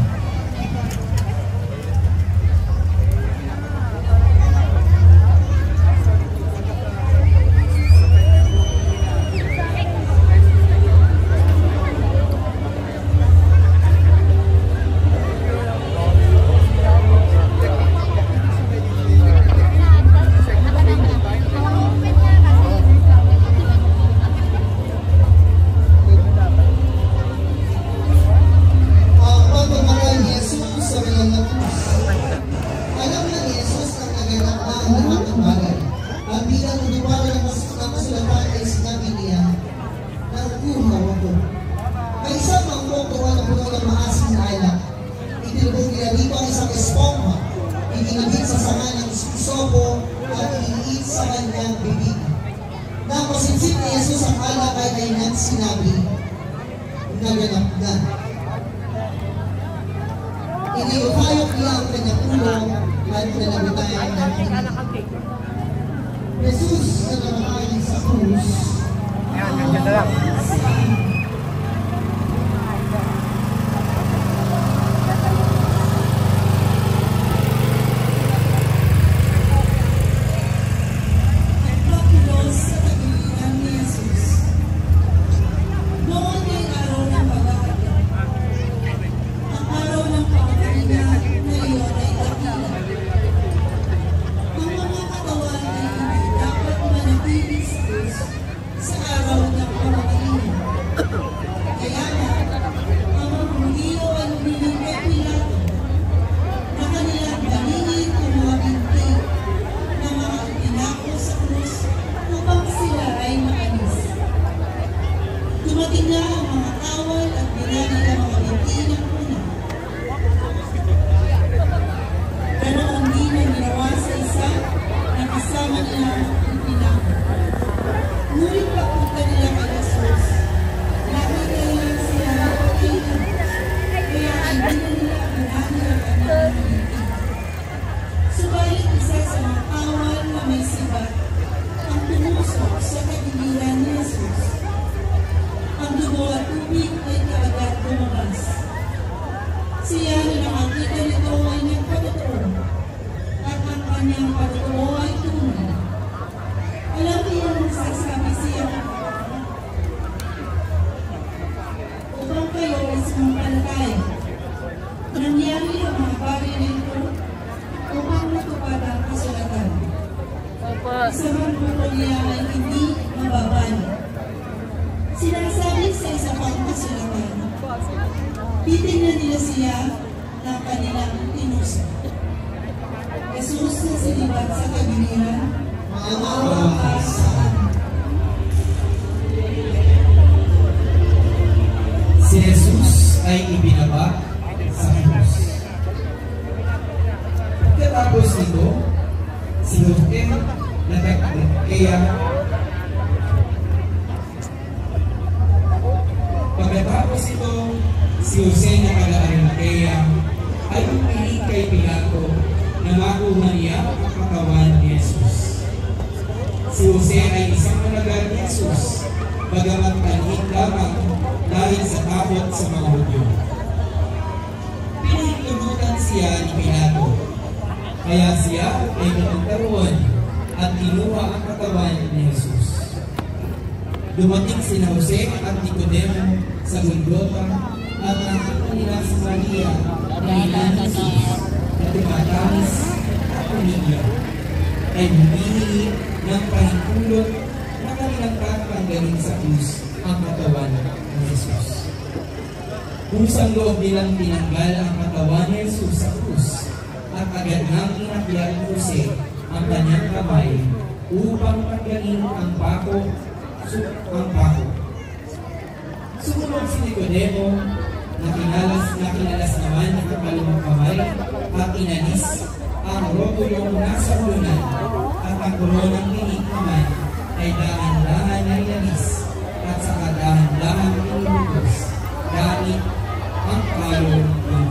Ang pagmamahal ni Jesus sa mga krus. Alam na ni Jesus ang naganap na ang lahat ng bagay. At bilang nagdupara ng kasulatan ay sinabi niya, nakukuhaw ako. May isang mangkoko na puno ng maasim na alak. Itinubog nila dito ang isang espongha. Itinabit sa sanga ng isopo at iniit sa kanyang bibig. Nang masinsip ni Jesus ang alak ay kanyang sinabi, naganap na. Iniukayok niya ang kanyang ulo at pinalabitan ng inig. Jesus na namahay sa krus. Nagpakilos sa tagiliran ni Jesus. Noon ay araw ng pagkakagawa. Ang araw ng pagkakagawa na iyon ay dakila. Ang mga katawan ay hindi dapat manatili sa Diyos sa araw ng pagkakagawa. Siya na nakakita nito ay nagpatotoo at ang kanyang patotoo ay tunay. Alam niya nagsasabi siya upang kayo ay sumampalakay. Nangyari ang mga bagay nito upang matupad ang kasulatan. Isang buto niya ay hindi mababali. Sinasabi sa isa pang kasulatan, titingnan nila siya ng kanilang tinusok. Jesus na sinibat sa kagiliran, maawa ka sa amin. Si Jesus ay ibinaba sa krus. Pagkatapos nito, si Jose na nag-Arimatea. Pagkatapos ito, si Jose na nag-Arimatea ay umilig kay Pilato na makuha niya ang katawan ni Jesus. Si Jose ay isang managal ni Jesus, bagamat kanhid lamang dahil sa takot sa mga Hudyo. Pinahintulutan siya ni Pilato, kaya siya ay pinagkaroon at kinuha ang katawan ni Jesus. Dumating sina Jose at Nicodemo sa Golgotha at nakita nila si Maria na ina ni Jesus na tumatangis at umiiyak, ay humihingi ng pahintulot na kanilang tatanggalin sa krus ang katawan ni Jesus. Kusang loob nilang tinanggal ang katawan ni Jesus sa krus at agad nang inakya ni Jose ang kanyang kamay upang tanggalin ang pako. Sumunod si Nicodemo na kinalas naman ng kakalumang kamay at inanis ang rotulong nasa ulunan at ang koronang tinig naman ay dahan-dahan na inanis at saka dahan-dahan inilugos gamit ang kalong ng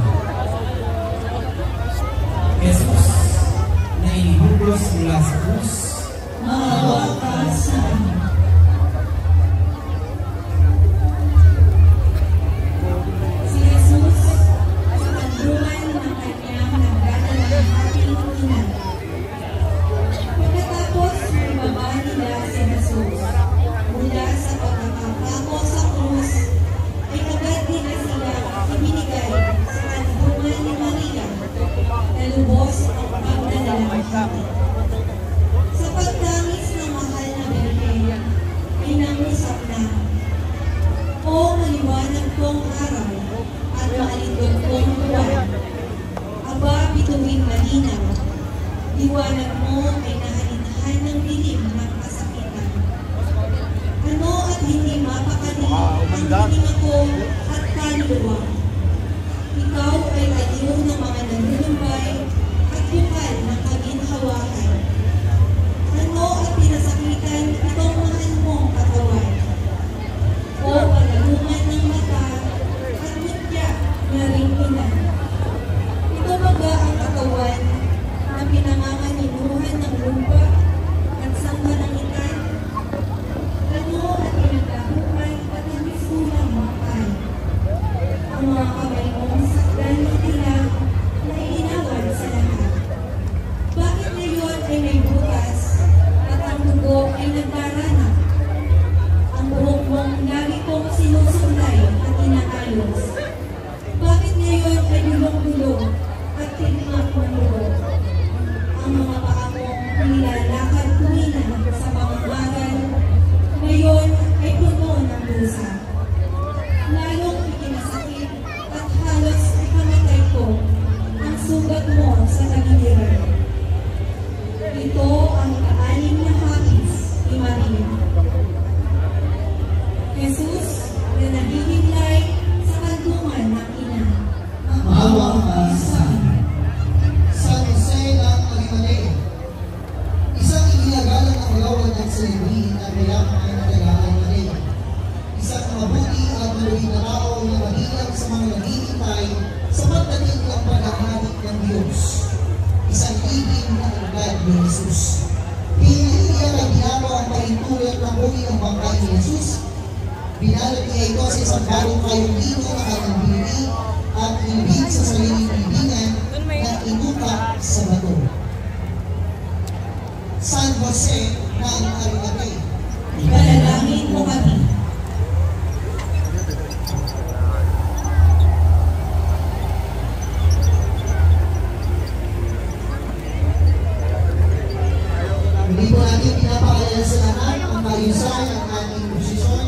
Jesus na inilugos mula sa krus, maawa ka sa amin. Si Jesus, sa kandungan ng kanyang nagdadalang ating ina. Pagkatapos ibaba nila si Jesus mula sa pagkakapako sa krus, ay agad nila sila ibinigay sa kandungan ni Maria na lubos ang pagdadalangin. Sa pagtangis ng mahal na Birhen, inangusap na, O maliwanag kong araw at maalindog kong buwan, aba bituin malinaw, liwanag mo ay nahalinahan ng dilim ng kasakitan. Ano at hindi mapakali ang hininga ko at kaluluwa. Ikaw ay aliw ng mga nalulumbay at bukal ng kaginhawakan. Ano at pinasakitan itong mahal mong katawan? O palaluman ng mata at mutya na ringkinan. Ito baga ang katawan na pinanganganinuhan ng lupa at sangkalangitan? Ano at pinagkahukan at nabisulang makay? Ang mga kamay mong sakdan ng tila na iinawan sa lahat. Bakit ngayon ay may bukas at ang dugo ay nagdaranak? Ang buhok mong lagi kong sinusunday at inaayos. Bakit ngayon ay bulong-bulong at tigmang ng dugo? Ang mga paa mong nilalakad kumina sa pamamagal, ngayon ay puno ng dusa. Lalong ikinasakit at halos ikamatay ko ang sugat mo sa tagiliran. Ito ang kaalim na hapis ni Maria. Jesus na naghihimlay sa kandungan ng ina. Maawa ka sa amin. San Jose ng Arimatea, isang inilagalan ng Lawan at Salibin na kayang ay nagalakan na rin. Isang mabuti at maluwin na tao na magilang sa mga naghihintay sa pagdating ng paghahanap ng Diyos. Isang ibig na alagad ni Jesus. Hindi niya na ginagawa ang pahintulot ng huli ng bangkay ni Jesus. Binalot niya ito sa isang bagong kayong dito na kanyang binili at ibig sa sariling kaibigan na inupak sa bato. San Jose ng Arimatea, Ipanalangin mo kami. Hindi po natin pinapaalala sa lahat ang kayusan ng ating posisyon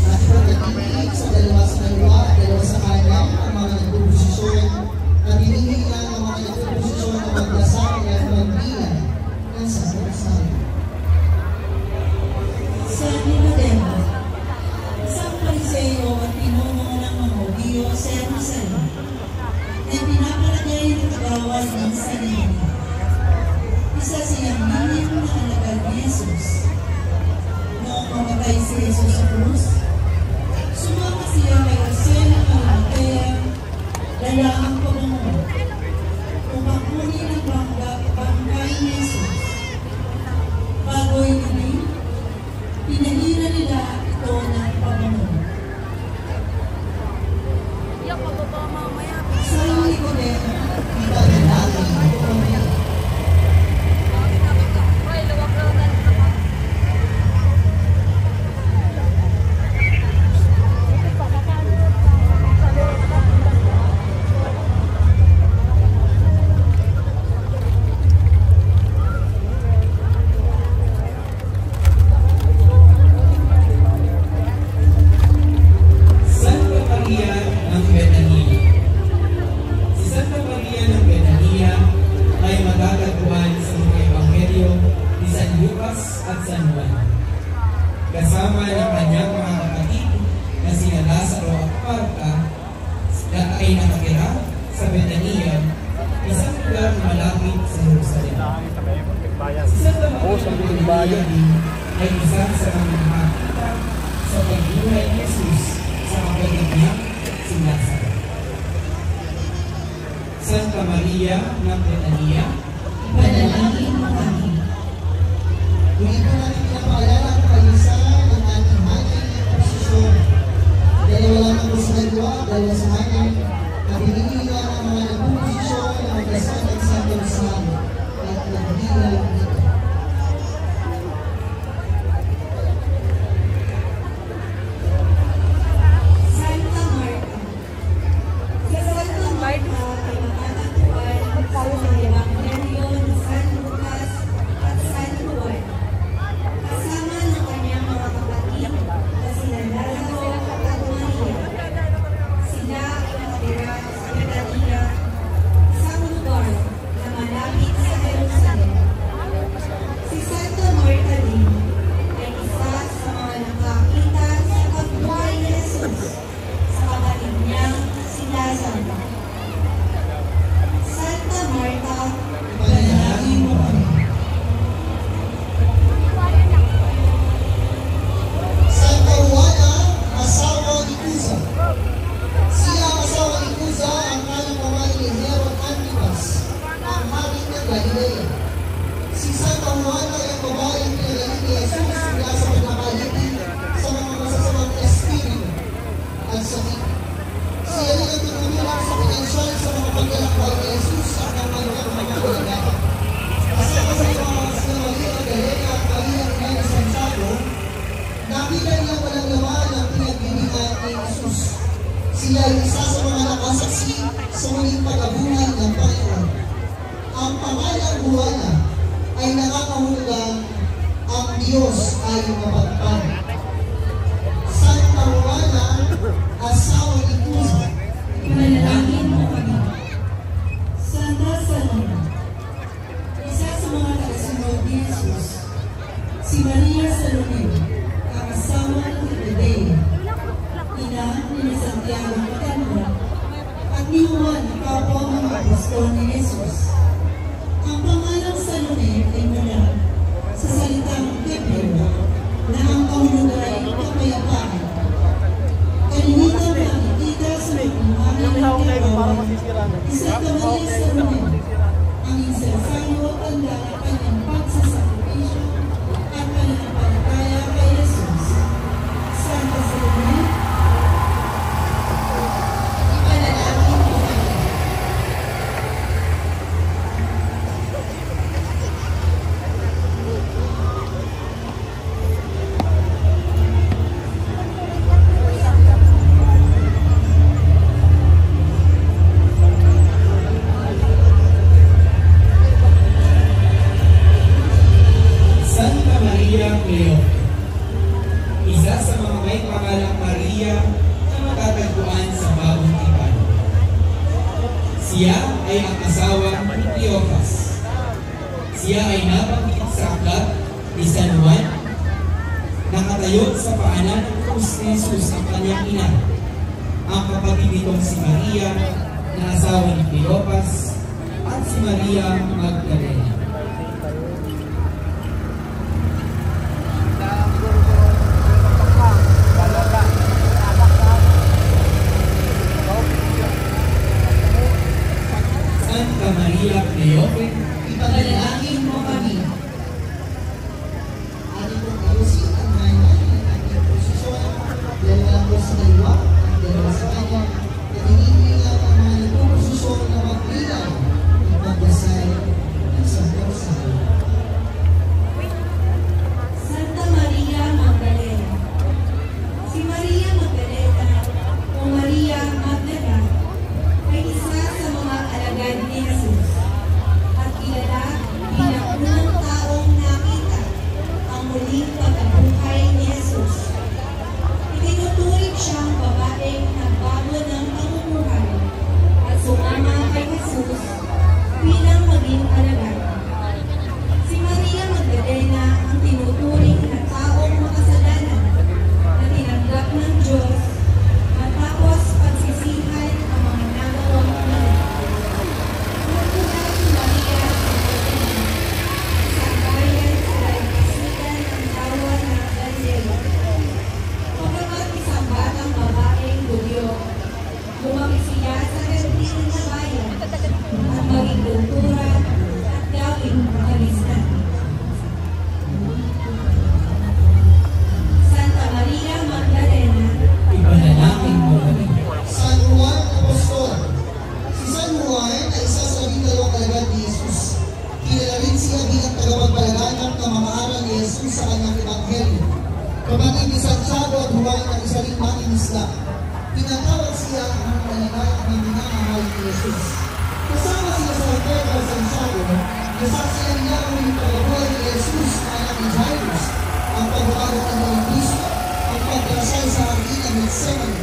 at pagkakinig sa dalawa sa dalawa at dalawa sa kanan ang mga nagpuposisyon at hinihingan ang mga nagpuposisyon na magdasal at magbilang ng Santo Rosario. San Nicodemo, isang Pariseo at pinuno ng mga Hudyo sa Jerusalem, na pinapalagay ng kagawad ng Sanhedrin. Isa siyang minim na alagad ni Jesus. Noong mamatay si Jesus sa krus, sumama siya kay Jose ng Arimatea, lalaang pabango, upang kunin ang bangkay ni Jesus. Bago ibigay, pinahira nila ito ng pabango. Sa Nicodemo, Ipanalangin mo kami. Santa Maria ng Betania. Si Santa Maria ng Betania ay magagatuan sa mga ebanghelyo ni San Lucas at San Juan. Kasama ng kanyang mga kapatid na sina Lazaro at Marta na ay nakatira sa Betania, isang lugar na malapit sa Jerusalem. Si Santa Maria ng Betania ay isa sa mga nakakita sa pagbuhay ni Jesus sa kapatid niya, si Lazaro. Santa Maria ng Betania, ipanalangin mo kami. Hindi po natin pinapaalala ang kayusan ng ating hanay na posisyon. Dalawa lamang po sa dalawa, dalawa sa hanay, at hinihingan ang mga nagpuposisyon na magdasal ng Santo Rosario at nagbilang ito. Santa Marta. Si Santa Marta ay matatagpuan sa mga ebanghelyo ni San Lucas at San Juan. Kasama ng kanyang mga kapatid na sina Lazaro at Maria. Sila ay nakatira sa Betania, isang lugar na malapit sa Jerusalem. Si Santa Marta din ay isa sa mga nakakita sa pagbuhay ni Jesus sa kapatid niyang si Lazaro. Santa Marta, Ipanalangin mo kami. Santa Juana, asawa ni Cuza. Siya ang asawa ni Cuza ang kanyang pamay ni Herod Antipas, ang hari ng Galilea. Si Santa Juana ay ang babaeng pinagaling ni Jesus mula sa pagkakaliti sa mga masasamang espiritu at sakit. Siya rin ang tumulong sa pinansyal sa mga paglalakbay ni Jesus at ang kanyang mga kalagayan. Kasama sa mga sina Maria Magdalena at Maria ina ni Santiago, nakita niya walang laman ang pinagbibigyan ni Jesus. Sila ay isa sa mga nakasaksi sa muling pagkabuhay ng Panginoon. Ang pangalang Juana ay nakakahulugang ang Diyos ay mapagpag. Santa Juana, asawa ni Cuza. ipanalangin mo kami. Santa Salome, isa sa mga tagasunod ni Jesus. Si Maria Salome, ang asawa ng Zebedeo, ina ni Santiago Matanwa, at ni Juan, kapwa ng apostol ni Jesus. Ang pangalang Salome ay mula sa salitang Hebreo na ang kahulugan ay kapayapaan. Kalimitan makikita sa pagmamahal ng Karawan, Santa Maria Salome, ang insensayo at tanda ng kanyang pagsasakripisyo at pananampalataya kay Jesus. Santa Salome, Siya ay ang asawang ni Cleopas. Siya ay nabanggit sa aklat ni San Juan, nakatayo sa paanan ng krus ni Jesus ang kanyang ina, ang kapatid nitong si Maria na asawa ni Cleopas at si Maria Magdalena. Santa Maria Cleope, Ipanalangin mo kami. Ating pong ayusin ang ngayon ng ating posisyon. Dalawa po sa dalawa, ang dalawa sa kanya. At hinihilingan ang mga nagpuposisyon na magbilang at magdasal ng Santo Rosario. Santa Maria Magdalena. Si Maria Magdalena o Maria Magdala ay isa sa mga alagad ni Jesus at kilala bilang unang taong nakita ang muling pagkabuhay ni Jesus. Itinuturing siyang babaeng nagbago ng pamumuhay at sumama kay Jesus bilang maging alagad. Si Maria Magdalena ang tinuturing na taong makasalanan na tinanggap ng Diyos matapos pagsisihan ang mga nagawang mali. Nagbuhay si Maria Magdalena sa bayan sa Dalmasigan ng Tawa ng Galilea. Pagkamat isang batang babaeng Hudyo, lumaki siya sa gantil na bayan at maging kultura at gawing karistan. Santa Maria Magdalena, ipanalangin mo kami. San Juan Apostol. Si San Juan ay isa sa labing dalawang alagad ni Jesus. Kilala rin siya bilang tagapagpalaganap ng mga aral ni Jesus sa kanyang ebanghelyo. Kapatid ni Santiago at Juan ang isa ring mangingisda. Tinatawag siya ang mga minamahal ni Jesus. Kasama sila sa Pedro at Santiago, nasaksiyan niya ang mga pagkabuhay ni Jesus na anak ni Jairus, ang pagbabago ng mga Kristo, ang pagdarasal sa Ardina Gethsemane.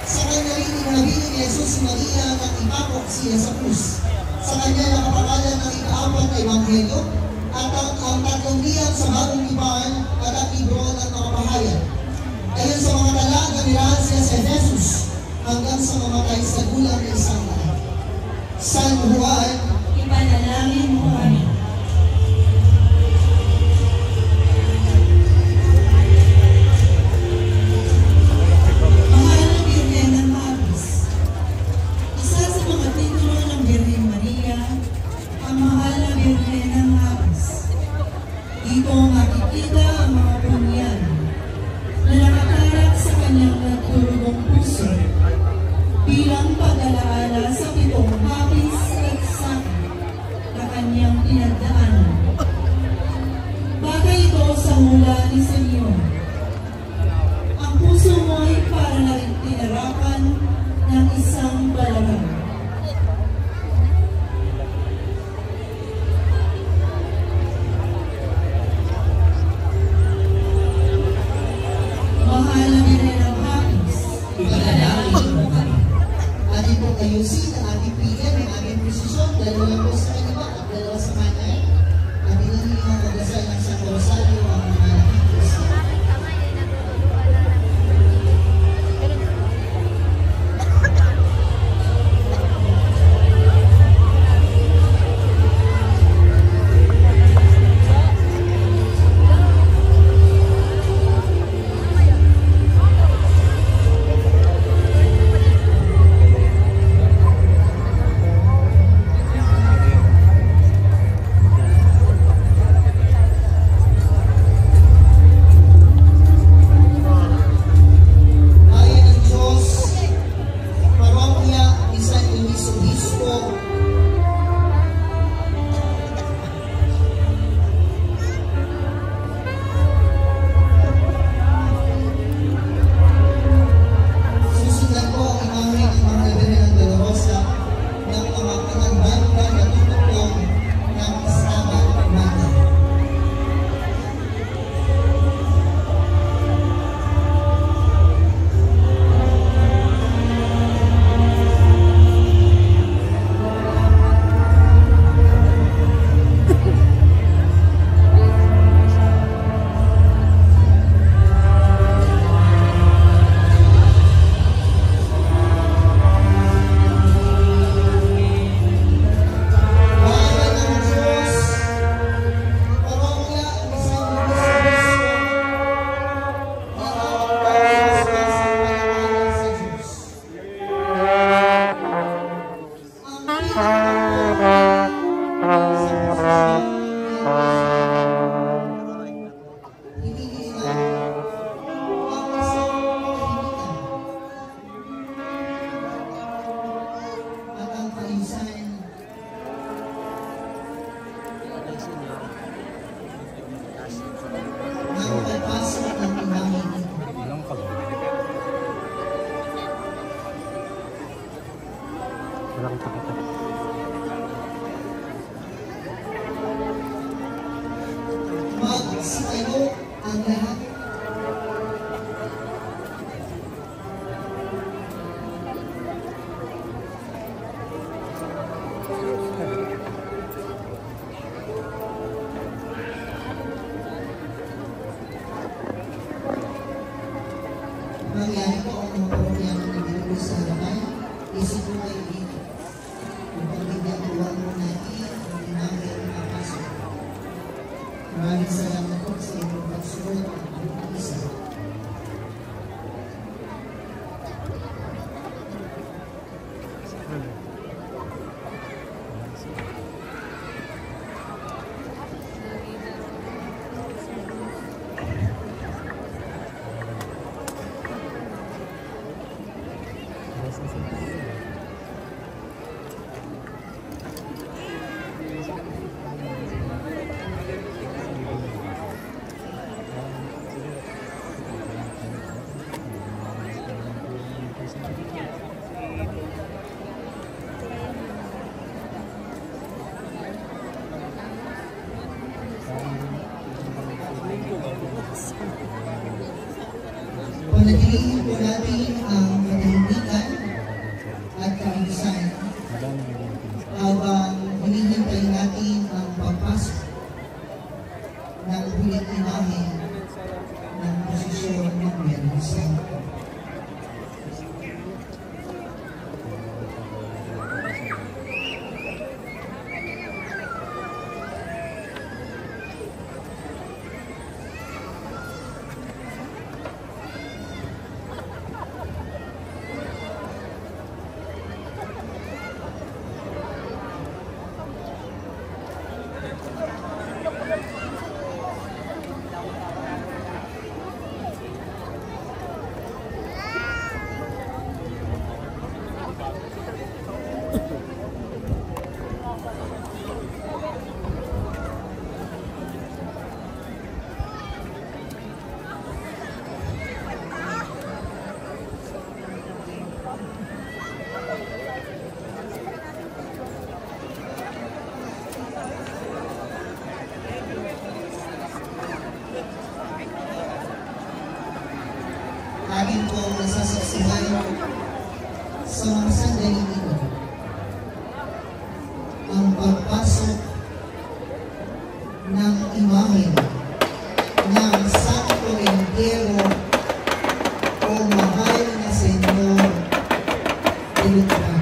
Sa kanya rin inahabilin ni Jesus si Maria nang ipapok siya sa krus. Sa kanya nakapakalan ng ika-4 na ebanghelyo at ang 3 liyan sa bagong tipan at ang libro ng mga pahayag. Ayon sa mga talaga nirahan siya sa Jesus hanggang sa mamatay sa gulang ng isang taon. San Juan, ipanalangin mo kami. Mahal na Birhen ng Mabis. Isa sa mga titulo ng Birhen Maria, ang mahal na Birhen ng Mabis. Dito makikita ang mga punyan na nakatarap sa kanyang nagturugong puso bilang pag-alaala sa 7 hapis at sakit na kanyang pinagdaanan. Bagay ito sa mula ni Senyor. Ang puso mo ay para na rin tinarapan ng isang balagan. Mahal na Birhen ng Hapis, Ipanalangin mo kami. ating pong ayusin ang ating PM, ang ating posisyon. Dalawa po sa kanya at dalawa sa kanya. At hinihiling ang pagdasal ng Santo Rosario ang mga nakikita. Magsayo ang lahat. Mangyari po ang mga problema na dito sa harapan, isip mo kayo dito. Kung pagbigyan tuwa mo natin, hindi namin makapasok. Maraming salamat po sa inyong pagsunod at pag-iisa. Panatilihin po natin ang katahimikan at kaayusan habang hinihintay natin ang pagpasok ng huling imahen ng posisyon ng Biyernes Santo. Akin po nasasaksihan sa mga sandali ito ang pagpasok ng imahen ng Santo Entero o Mahal na Senyor de Lutran.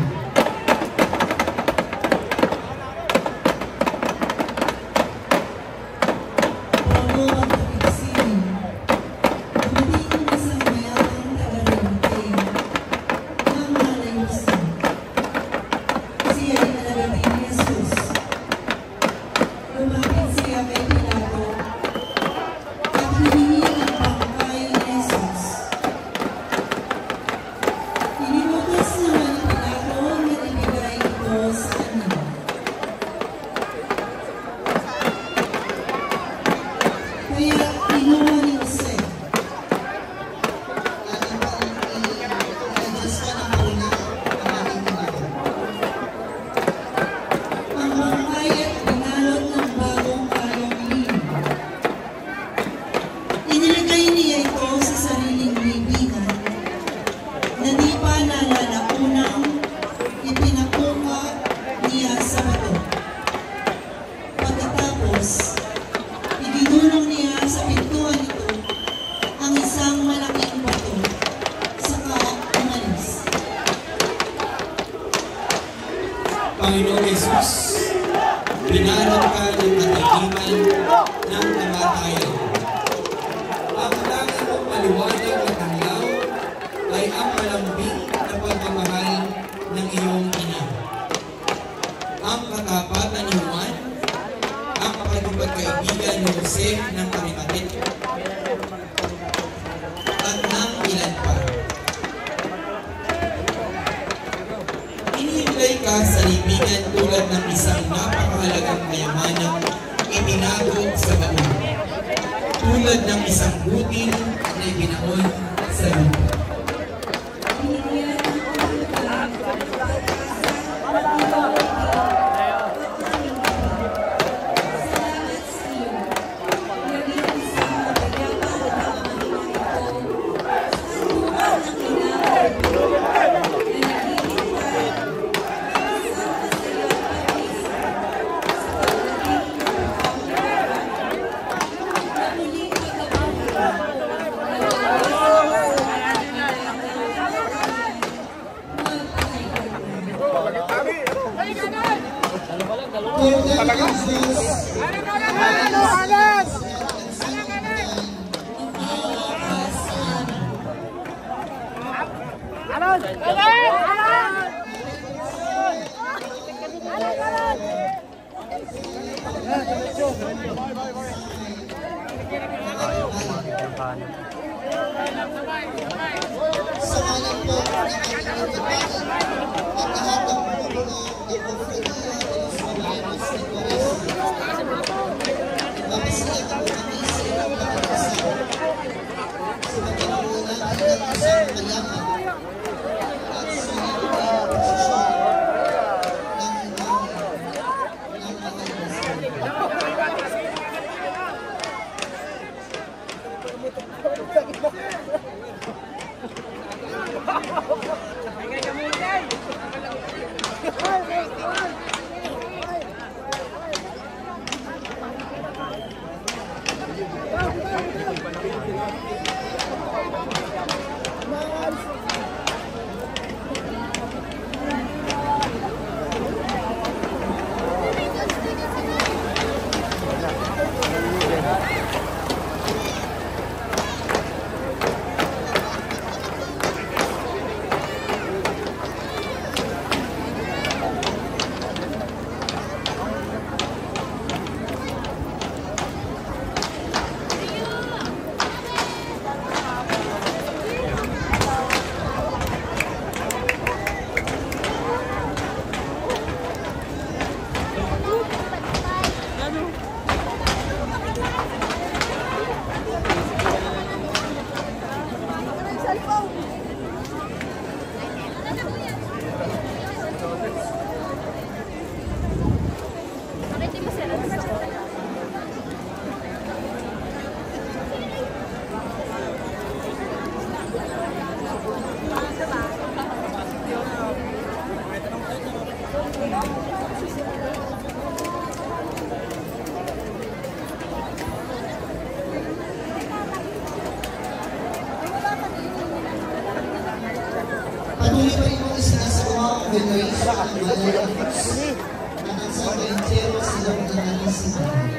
Panginoong Jesus, binalot ka ng katagiman ng kamatayan. Ang tanging mong maliwanag na tanglaw ay ang malambing na pagmamahal ng iyong ina. Jose ng Arimatea at ng ilan pa. Inihimlay ka sa libingan tulad ng isang napakahalagang kayamanang itinago sa baon, tulad ng isang butil na ibinaon sa lupa. Binigyan ng kahulugan, pag-asa, at salamat sa iyo. Naging isang mapagyaman na mga ito sa tungan ng inaon na naghihintay isang masayang pag-isa sa pagdating ng kaunlaran na muling pagkabuhay na gagawin sa ating Sa ngalan po ng ating Panginoon at lahat ng pumupuno ng Kofradia de los Marianos de Cuaresma. Mapasalamat po kami sa inyong pagkakasama sa pagkakaroon ng isang mayaman at sa inyong posisyon ng imahe ng mga Diyos. Patuloy pa rin mong isinasagawa ang veneration ng Banal na Cruz na ang San Valentero silang nananisipan.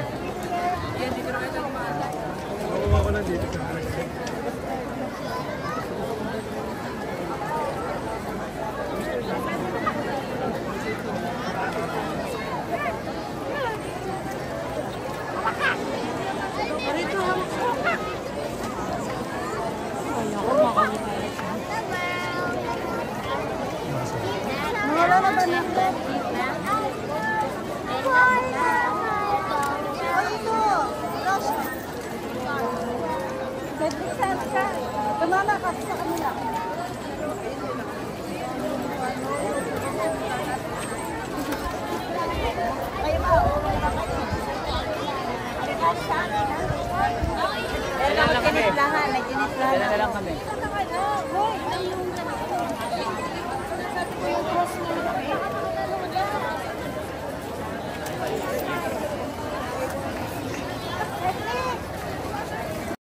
Tumama ka sa kanila. May ginit lang kami.